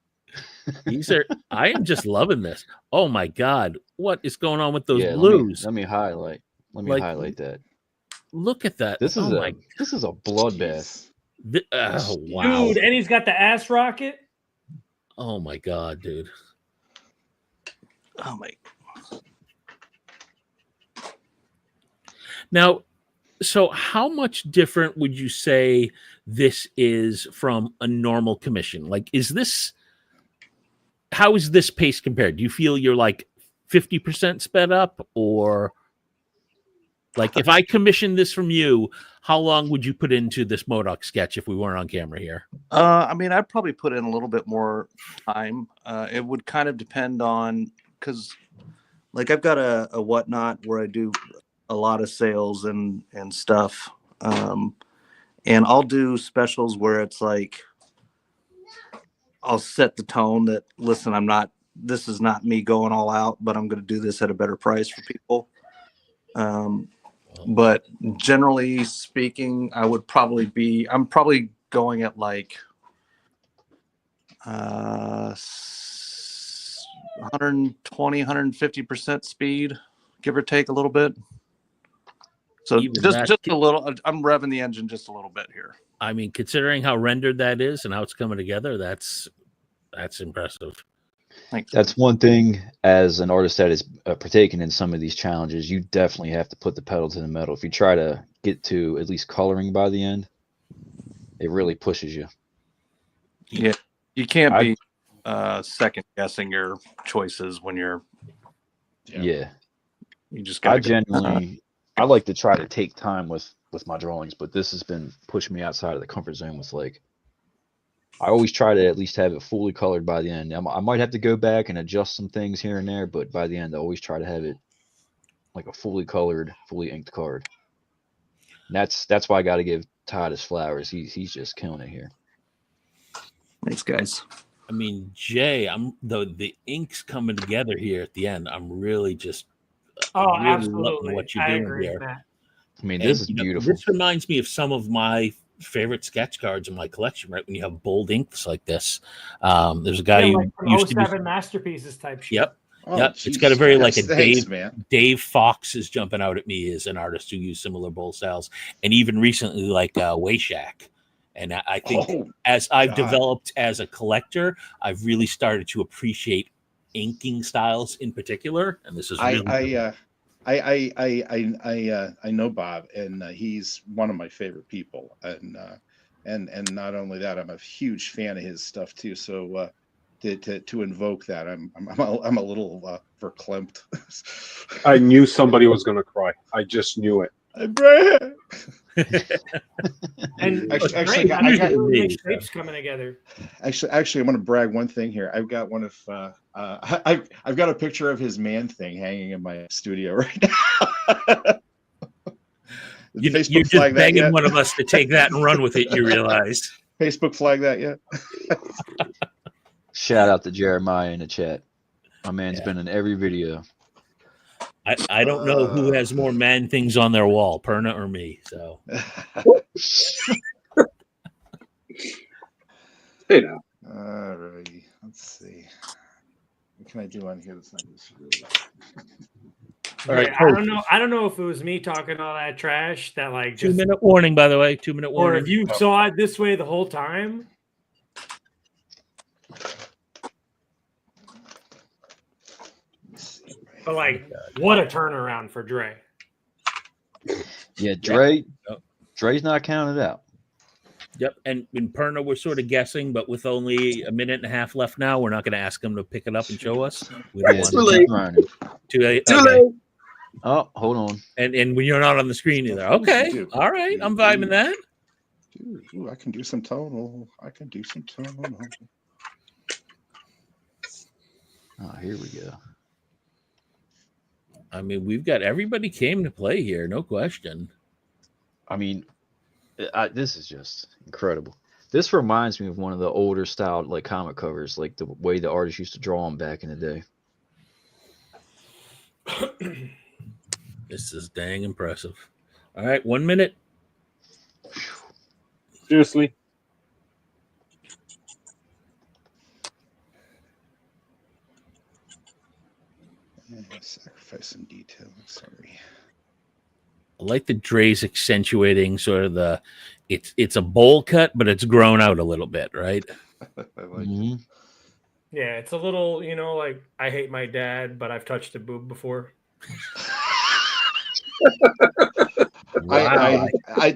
I am just loving this. Oh my God. What is going on with those blues? Let me highlight that. Look at that. This is a bloodbath. Oh wow. Dude, and he's got the ass rocket. Oh my God, dude. Oh my. Now, so how much different would you say this is from a normal commission? Like, how is this pace compared? Do you feel you're like 50% sped up, or like if I commissioned this from you, how long would you put into this MODOK sketch if we weren't on camera here? I mean, I'd probably put in a little bit more time. It would kind of depend on, because like I've got a whatnot where I do a lot of sales and stuff. And I'll do specials where it's like, I'll set the tone that, listen, this is not me going all out, but I'm going to do this at a better price for people. But generally speaking, I'm probably going at like 120, 150% speed, give or take a little bit. So just a little, I'm revving the engine just a little bit here. I mean, considering how rendered that is and how it's coming together, that's impressive. Thanks. That's one thing as an artist that is partaking in some of these challenges, you definitely have to put the pedal to the metal. If you try to get to at least coloring by the end, it really pushes you. Yeah, you can't be second guessing your choices when you're. Yeah. You just got. I like to try to take time with my drawings, but this has been pushing me outside of the comfort zone with like. I always try to at least have it fully colored by the end. I might have to go back and adjust some things here and there, but by the end, I always try to have it like a fully colored, fully inked card. And that's why I got to give Todd his flowers. He's just killing it here. Thanks, guys. I mean, Jay, the ink's coming together here at the end. I'm really just really absolutely what you're doing here. Matt. I mean, this is beautiful. This reminds me of some of my favorite sketch cards in my collection, right? When you have bold inks like this. There's a guy who used to do masterpieces type shit. Yep. Oh, yep. Geez. It's got a very Dave Fox is jumping out at me as an artist who used similar bowl styles, and even recently like Wayshack. And I think as I've developed as a collector, I've really started to appreciate inking styles in particular. And this is really I know Bob, and he's one of my favorite people, and not only that, I'm a huge fan of his stuff too. So to invoke that, I'm a little verklempt. I knew somebody was going to cry. I just knew it. And actually, I got shapes coming together. Actually, I want to brag one thing here. I've got one of I've got a picture of his man thing hanging in my studio right now. You're just begging one of us to take that and run with it. You realize Facebook flag that yet? Shout out to Jeremiah in the chat. My man's been in every video. I don't know who has more man things on their wall, Perna or me. So, hey now. All righty, let's see. What can I do on here that's not just really... All right. I don't know if it was me talking all that trash that like 2-minute warning, by the way. 2-minute warning. Or if you saw it this way the whole time. But like, what a turnaround for Dre. Yeah, Dre's not counted out. Yep. And in Perna, we're sort of guessing, but with only a minute and a half left now, we're not going to ask him to pick it up and show us. We don't Yeah, want just to. keep grinding. Too late. Too Okay. late. Oh, hold on. And when you're not on the screen either. Okay. All right. I'm vibing that. Ooh, I can do some tonal. Oh, here we go. I mean, we've got everybody came to play here, no question. I mean, this is just incredible. This reminds me of one of the older style like comic covers, like the way the artists used to draw them back in the day. This is dang impressive. All right, 1 minute. Seriously. Sacrifice some detail. Sorry. I like the Dre's accentuating sort of the it's a bowl cut, but it's grown out a little bit, right? I like Mhm. Yeah, it's a little, like I hate my dad, but I've touched a boob before. Wow. I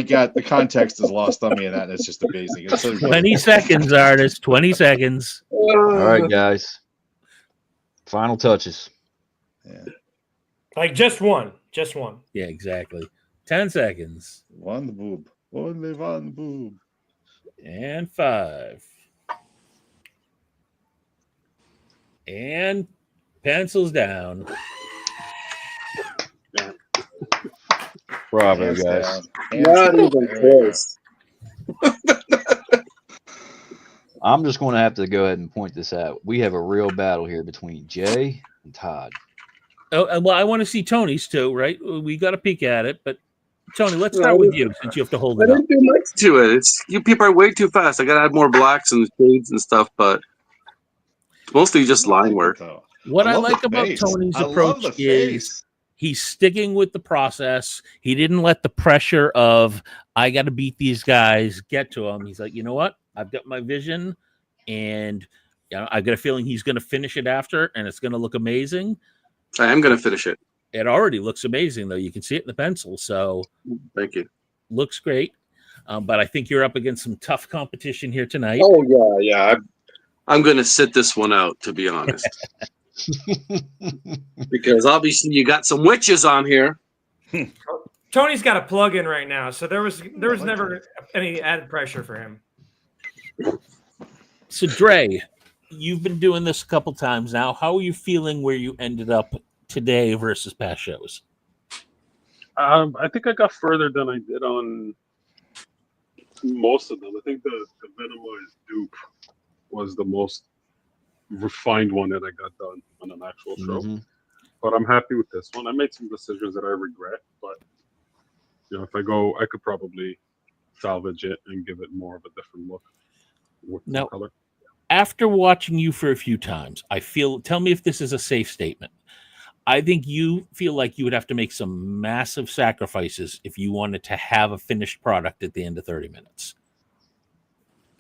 got the context is lost on me, and that it's just amazing. It's so 20 seconds, artist. 20 seconds. All right, guys. Final touches. Yeah. Like just one. Yeah, exactly. 10 seconds. One boob. Only one boob. And 5. And pencils down. Bravo, Hands guys. down. Hands Not down. even There we go. close. I'm just going to have to go ahead and point this out. We have a real battle here between Jay and Todd. Oh, well, I want to see Tony's too, right? We got to peek at it, but Tony, let's start with you since you have to hold I it up. didn't do much to it. It's you people are way too fast. I gotta add more blacks and shades and stuff, but it's mostly just line work. What I love like the about face. Tony's I love approach the is face. he's sticking with the process. He didn't let the pressure of I got to beat these guys get to him. He's like, you know what? I've got my vision, and I've got a feeling he's going to finish it after, and it's going to look amazing. I am gonna finish it. It already looks amazing, though. You can see it in the pencil, so Thank you. looks great. But I think you're up against some tough competition here tonight. Oh yeah. I'm gonna sit this one out, to be honest, because obviously you got some witches on here. Tony's got a plug in right now, so there was never any added pressure for him. So, Dre, you've been doing this a couple times now. How are you feeling where you ended up today versus past shows? I think I got further than I did on most of them. I think the Venomized dupe was the most refined one that I got done on an actual show. Mhm. But I'm happy with this one. I made some decisions that I regret, but if I go, I could probably salvage it and give it more of a different look with No. the color. After watching you for a few times, tell me if this is a safe statement. I think you feel like you would have to make some massive sacrifices if you wanted to have a finished product at the end of 30 minutes.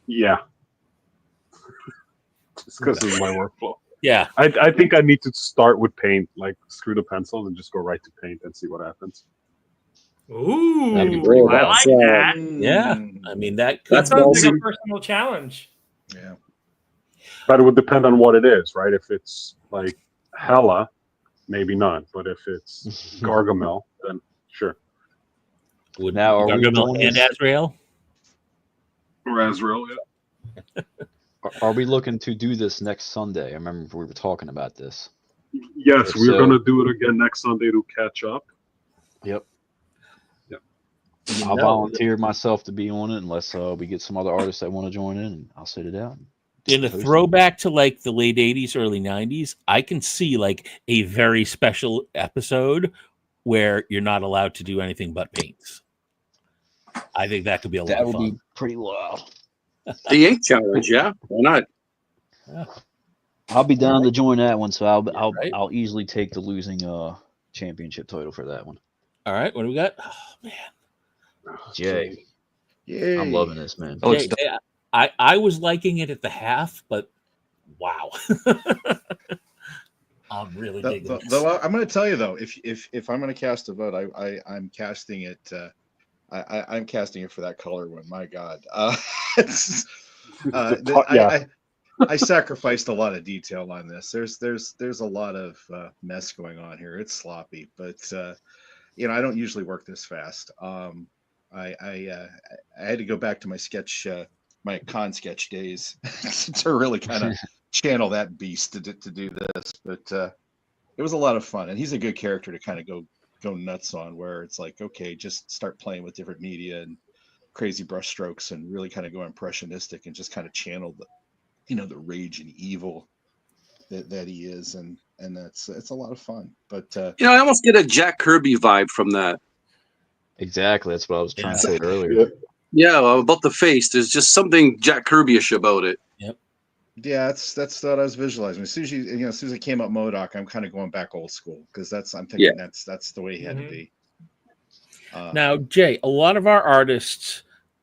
Yeah. Just because of my workflow. Yeah. I think I need to start with paint, like screw the pencils and just go right to paint and see what happens. Ooh, That'd be great. I like that. Yeah. I mean, that could That sounds like a ballsy. personal challenge. Yeah. But it would depend on what it is, right? If it's like Hella, maybe not. But if it's Gargamel, then sure. would Now, are we Gargamel doing and this- Azrael. Or Azrael, yeah. Are we looking to do this next Sunday? I remember we were talking about this. Yes, If we're so- going to do it again next Sunday to catch up. Yep. Yep. I'll volunteer myself to be on it unless we get some other artists that want to join in, and I'll sit it out. In a throwback to like the late 80s, early 90s, I can see like a very special episode where you're not allowed to do anything but paints. I think that could be a lot That of would fun. be pretty wild. The ink challenge, yeah. Why not? I'll be down to join that one, so right. I'll easily take the losing championship title for that one. All right, what do we got? Oh, man. Jay, Yay. I'm loving this, man. Oh, Jay, I was liking it at the half, but wow. I'm really The, digging the, this. the, I'm going to tell you though, if I'm going to cast a vote, I'm casting it. I'm casting it for that color one. My God, Yeah. I sacrificed a lot of detail on this. There's a lot of mess going on here. It's sloppy, but I don't usually work this fast. I had to go back to my sketch, my con sketch days to really kind of channel that beast to do this. But it was a lot of fun, and he's a good character to kind of go nuts on. Where it's like, okay, just start playing with different media and crazy brush strokes, and really kind of go impressionistic and just kind of channel the rage and evil that he is, and it's a lot of fun. But I almost get a Jack Kirby vibe from that. Exactly. That's what I was trying to say earlier. Yeah. Yeah, about the face. There's just something Jack Kirby-ish about it. yeah, that's what I was visualizing. As soon as it came up MODOK, I'm kind of going back old school, because I'm thinking that's the way he had to be. Now, Jay, a lot of our artists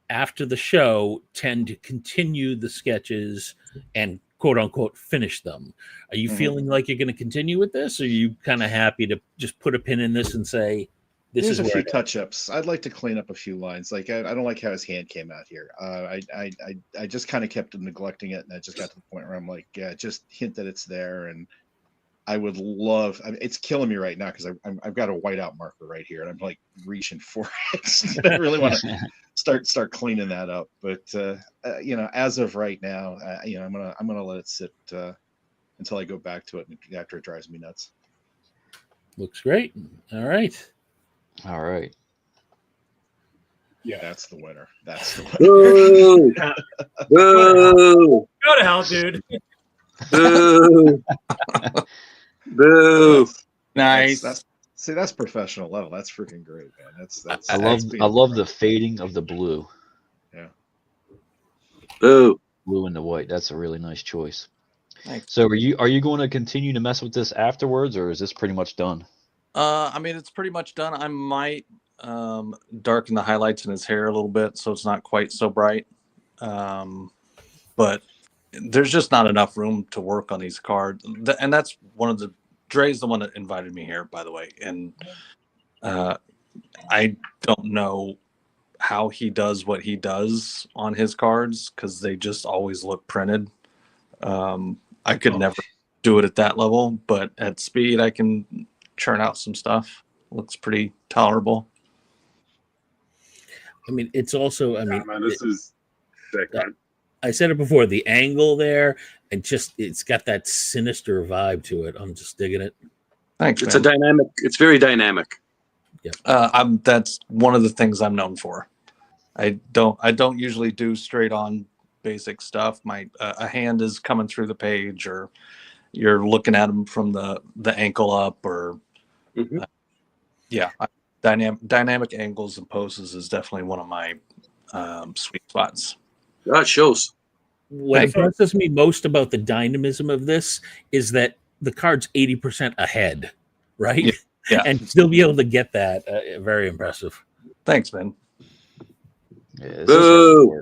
after the show tend to continue the sketches and quote unquote finish them. Are you feeling like you're going to continue with this? Or are you kind of happy to just put a pin in this and say, There's a few touch-ups. I'd like to clean up a few lines. Like I don't like how his hand came out here. I just kind of kept neglecting it, and I just got to the point where I'm like, yeah, just hint that it's there. And I would love. It's killing me right now because I've got a whiteout marker right here, and I'm like reaching for it. I really want to start cleaning that up. But as of right now, I'm gonna let it sit until I go back to it after it drives me nuts. Looks great. All right. All right. Yeah. That's the winner. That's the winner. Boo! Go to hell, dude. Boo! Boo! Nice. That's professional level. That's freaking great, man. That's I love the fading of the blue. Yeah. Boo! Blue and the white. That's a really nice choice. Thanks. So are you going to continue to mess with this afterwards, or is this pretty much done? It's pretty much done. I might darken the highlights in his hair a little bit so it's not quite so bright. But there's just not enough room to work on these cards. And that's one of Dre's the one that invited me here, by the way. And I don't know how he does what he does on his cards because they just always look printed. I could never do it at that level, but at speed, I can churn out some stuff. Looks pretty tolerable. I mean, it's also, Man, this is sick, man. I said it before, the angle there, and it's got that sinister vibe to it. I'm just digging it. Thanks, It's it's very dynamic. Yeah. That's one of the things I'm known for. I don't usually do straight on basic stuff. My a hand is coming through the page, or you're looking at them from the ankle up, or dynamic angles and poses is definitely one of my sweet spots. That shows. What impresses me most about the dynamism of this is that the card's 80% ahead, right? Yeah. And still be able to get that. Very impressive. Thanks, man. Yeah, Boo!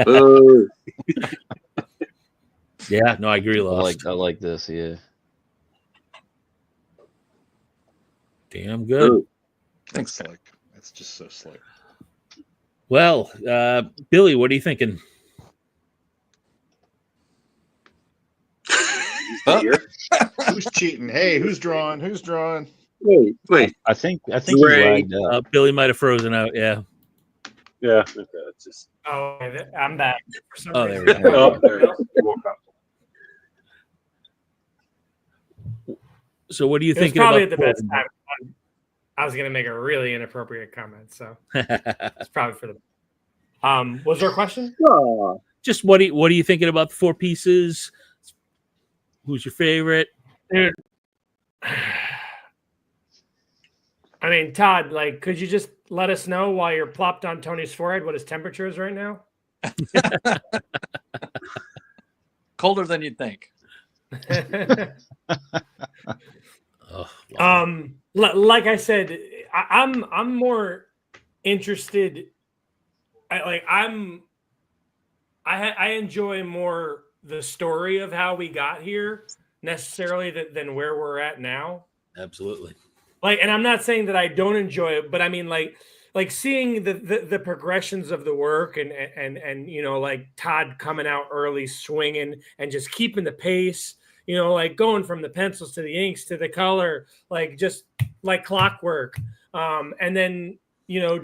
Boo! Yeah, no, I agree, Lost. I like this, yeah. Damn good. Boo. Thanks, slick. That's just so slick. Well, Billy, what are you thinking? Who's cheating? Hey, who's drawing? Who's drawing? Wait. I think he's lagged up. Billy might have frozen out. Yeah. Yeah. Okay. It's just. Oh, I'm back. For some Oh, there reason. we go. Oh, there you go. So, what do you It was think probably about at the best time. I was going to make a really inappropriate comment, so it's probably for the. Was there a question? Just what are you thinking about the four pieces? Who's your favorite? Dude. I mean, Todd, could you just let us know while you're plopped on Tony's forehead what his temperature is right now? Colder than you'd think. Oh, wow. Like I said, I'm more interested. I enjoy more the story of how we got here necessarily than where we're at now. Absolutely. Like, and I'm not saying that I don't enjoy it, but I mean, like seeing the progressions of the work and you know, like Todd coming out early, swinging and just keeping the pace, you know, like going from the pencils to the inks to the color, like just like clockwork. And then, you know,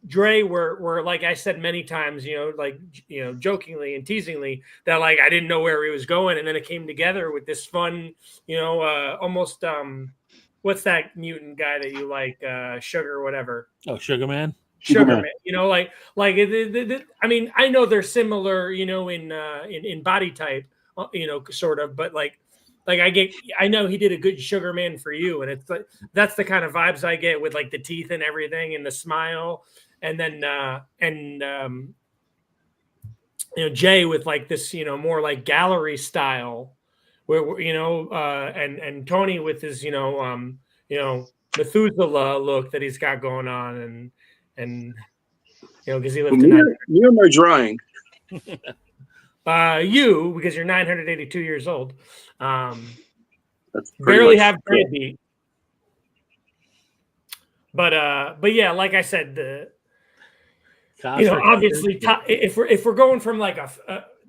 Dre were like I said many times, you know, like, you know, jokingly and teasingly that like I didn't know where he was going, and then it came together with this fun, you know, almost what's that mutant guy that you like, Sugar or whatever? Oh, Sugar Man. Sugar Man. You know, like I mean, I know they're similar, you know, in body type, you know, sort of, but like I know he did a good Sugar Man for You, and it's like that's the kind of vibes I get with like the teeth and everything and the smile, and then you know, Jay with like this, you know, more like gallery style, where you know, and Tony with his, you know, Methuselah look that he's got going on, and you know, because he lived Me tonight. or my drawing? You, because you're 982 years old. That's pretty Barely much have cool. Dre beat. But yeah, like I said, you know, obviously, if we're going from like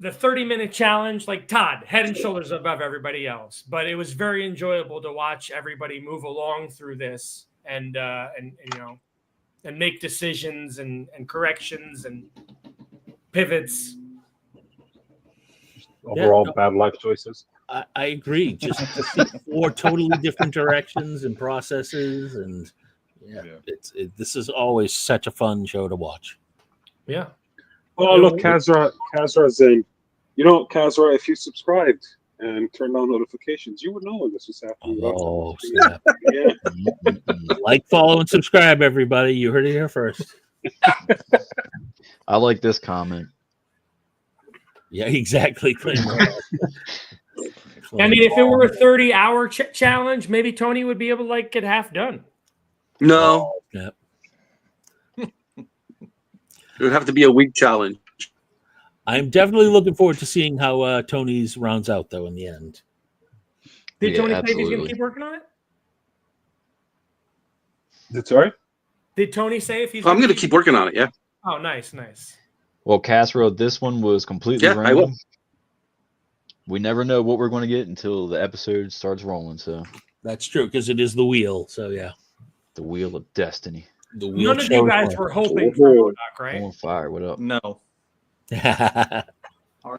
the 30-minute challenge, like Todd, head and shoulders above everybody else. But it was very enjoyable to watch everybody move along through this and you know, and make decisions and corrections and pivots. Overall, bad life choices. I agree. Just to see 4 totally different directions and processes, and this is always such a fun show to watch. Yeah. Oh, look, Kazra's in. You know, Kazra, if you subscribed and turned on notifications, you would know when this was happening. Oh, snap. Yeah. Like, follow, and subscribe, everybody. You heard it here first. I like this comment. Yeah, exactly. I mean, if it were a 30-hour challenge, maybe Tony would be able to like get half done. No. Oh, yeah. It would have to be a week challenge. I'm definitely looking forward to seeing how Tony's rounds out, though, in the end. Did Tony say he's going to keep working on it? Sorry? Did Tony say if he's? I'm going to keep working on it. Yeah. Oh, nice. Well, Castro, this one was completely random. I will. We never know what we're going to get until the episode starts rolling. So that's true, because it is the wheel. So yeah, the wheel of destiny. The wheel. None of you guys were hoping for Modoc, right? On fire. What up? No. I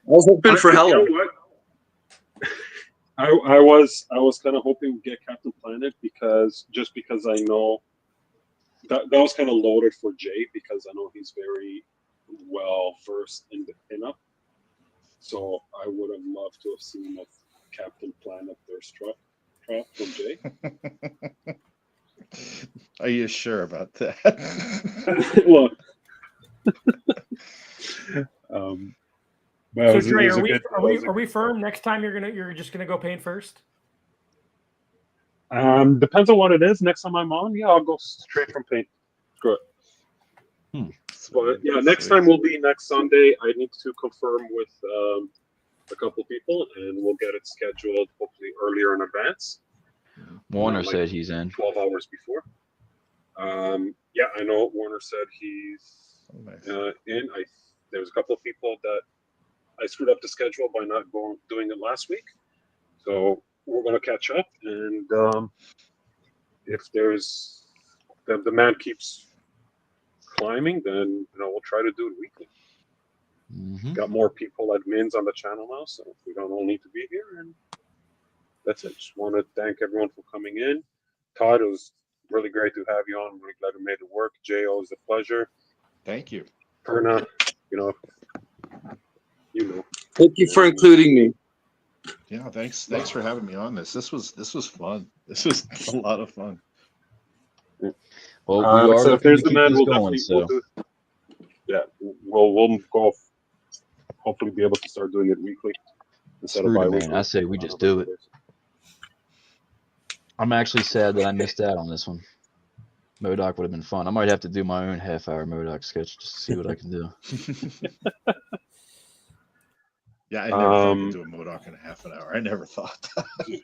was hoping for Hella. You know I was kind of hoping to get Captain Planet because I know that was kind of loaded for Jay because I know he's very well versed in the pinup. So I would have loved to have seen a Captain Planet thirst trap from Jay. Are you sure about that? Look. So Dre, are we firm? Next time you're just gonna go paint first? Depends on what it is. Next time I'm on, yeah, I'll go straight from paint. Screw it. But yeah, next time will be next Sunday. I need to confirm with a couple people, and we'll get it scheduled hopefully earlier in advance. Warner said he's in 12 hours before. Yeah, I know Warner said he's in. There's a couple of people that I screwed up the schedule by not doing it last week, so we're going to catch up. And if there's the demand keeps climbing, then we'll try to do it weekly. Got more people admins on the channel now, so we don't all need to be here. And that's it. Just want to thank everyone for coming in. Todd, it was really great to have you on. I'm really glad we made it work. Jay, always a pleasure. Thank you. Perna, Thank you for including me. Yeah, thanks for having me on this. This was fun. This was a lot of fun. Well, we are so if there's to keep demand, this we'll going, definitely we'll go. Hopefully, be able to start doing it weekly instead Screw of it, bi-weekly. man. I say we just do it. I'm actually sad that I missed out on this one. Modoc would have been fun. I might have to do my own half-hour Modoc sketch just to see what I can do. Yeah, I never thought we'd do a Modoc in a half an hour. I never thought that.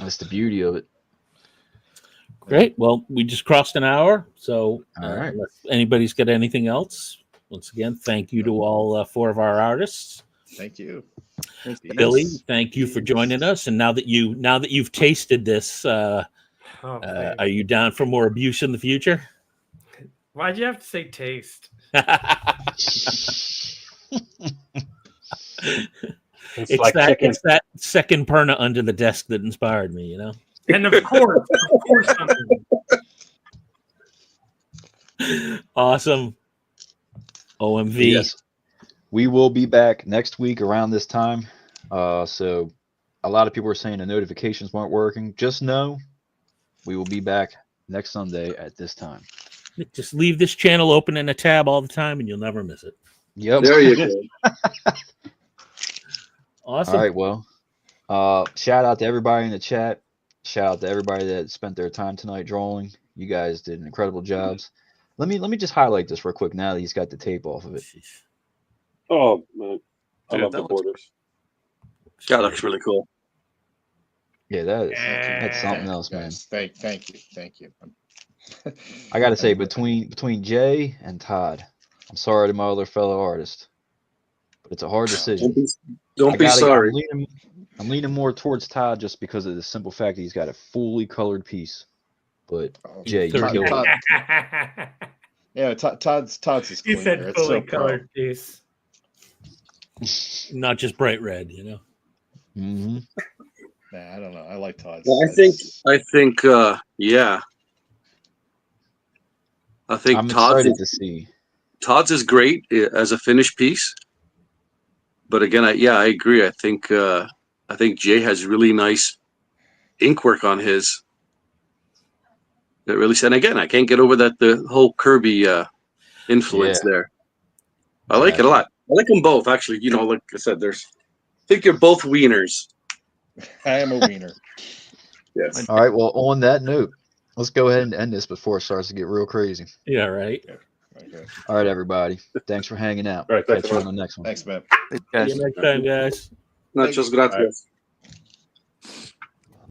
That's the beauty of it. Great. Well, we just crossed an hour, so All right. unless anybody's got anything else, once again, thank you to all 4 of our artists. Thank you. Billy, thank you for joining us. And now that you've tasted this, are you down for more abuse in the future? Why'd you have to say taste? It's that second Perna under the desk that inspired me, you know. And of course, Awesome. OMV. Yes. We will be back next week around this time. So a lot of people are saying the notifications weren't working. Just know we will be back next Sunday at this time. Just leave this channel open in a tab all the time and you'll never miss it. Yep. There you go. Awesome. All right. Well, shout out to everybody in the chat. Shout out to everybody that spent their time tonight drawing. You guys did incredible jobs. Let me just highlight this real quick now that he's got the tape off of it. Oh man, I Dude, love that the looks- borders. That looks really cool. Yeah, that's something else, man. Guys, thank you. I got to say, between Jay and Todd, I'm sorry to my other fellow artist, but it's a hard decision. Don't be sorry. I'm leaning more towards Todd just because of the simple fact that he's got a fully colored piece. But Jay, you killed it. Yeah, Todd's is He cleaner. said It's so fully pro. colored piece. Not just bright red, you know. Mm-hmm. Nah, I don't know. I like Todd's. Well, yeah. I think I'm Todd's excited to see. Todd's is great as a finished piece, but again, I agree. I think Jay has really nice ink work on his. That really said. Again, I can't get over the whole Kirby influence there. I like it a lot. I like them both, actually. You know, like I said, I think you're both wieners. I am a wiener. Yes. All right. Well, on that note, let's go ahead and end this before it starts to get real crazy. Yeah, right. Okay. All right, everybody. Thanks for hanging out. All right, thanks Catch you a on lot. the next one. Thanks, man. See you next time, guys. Muchas gracias.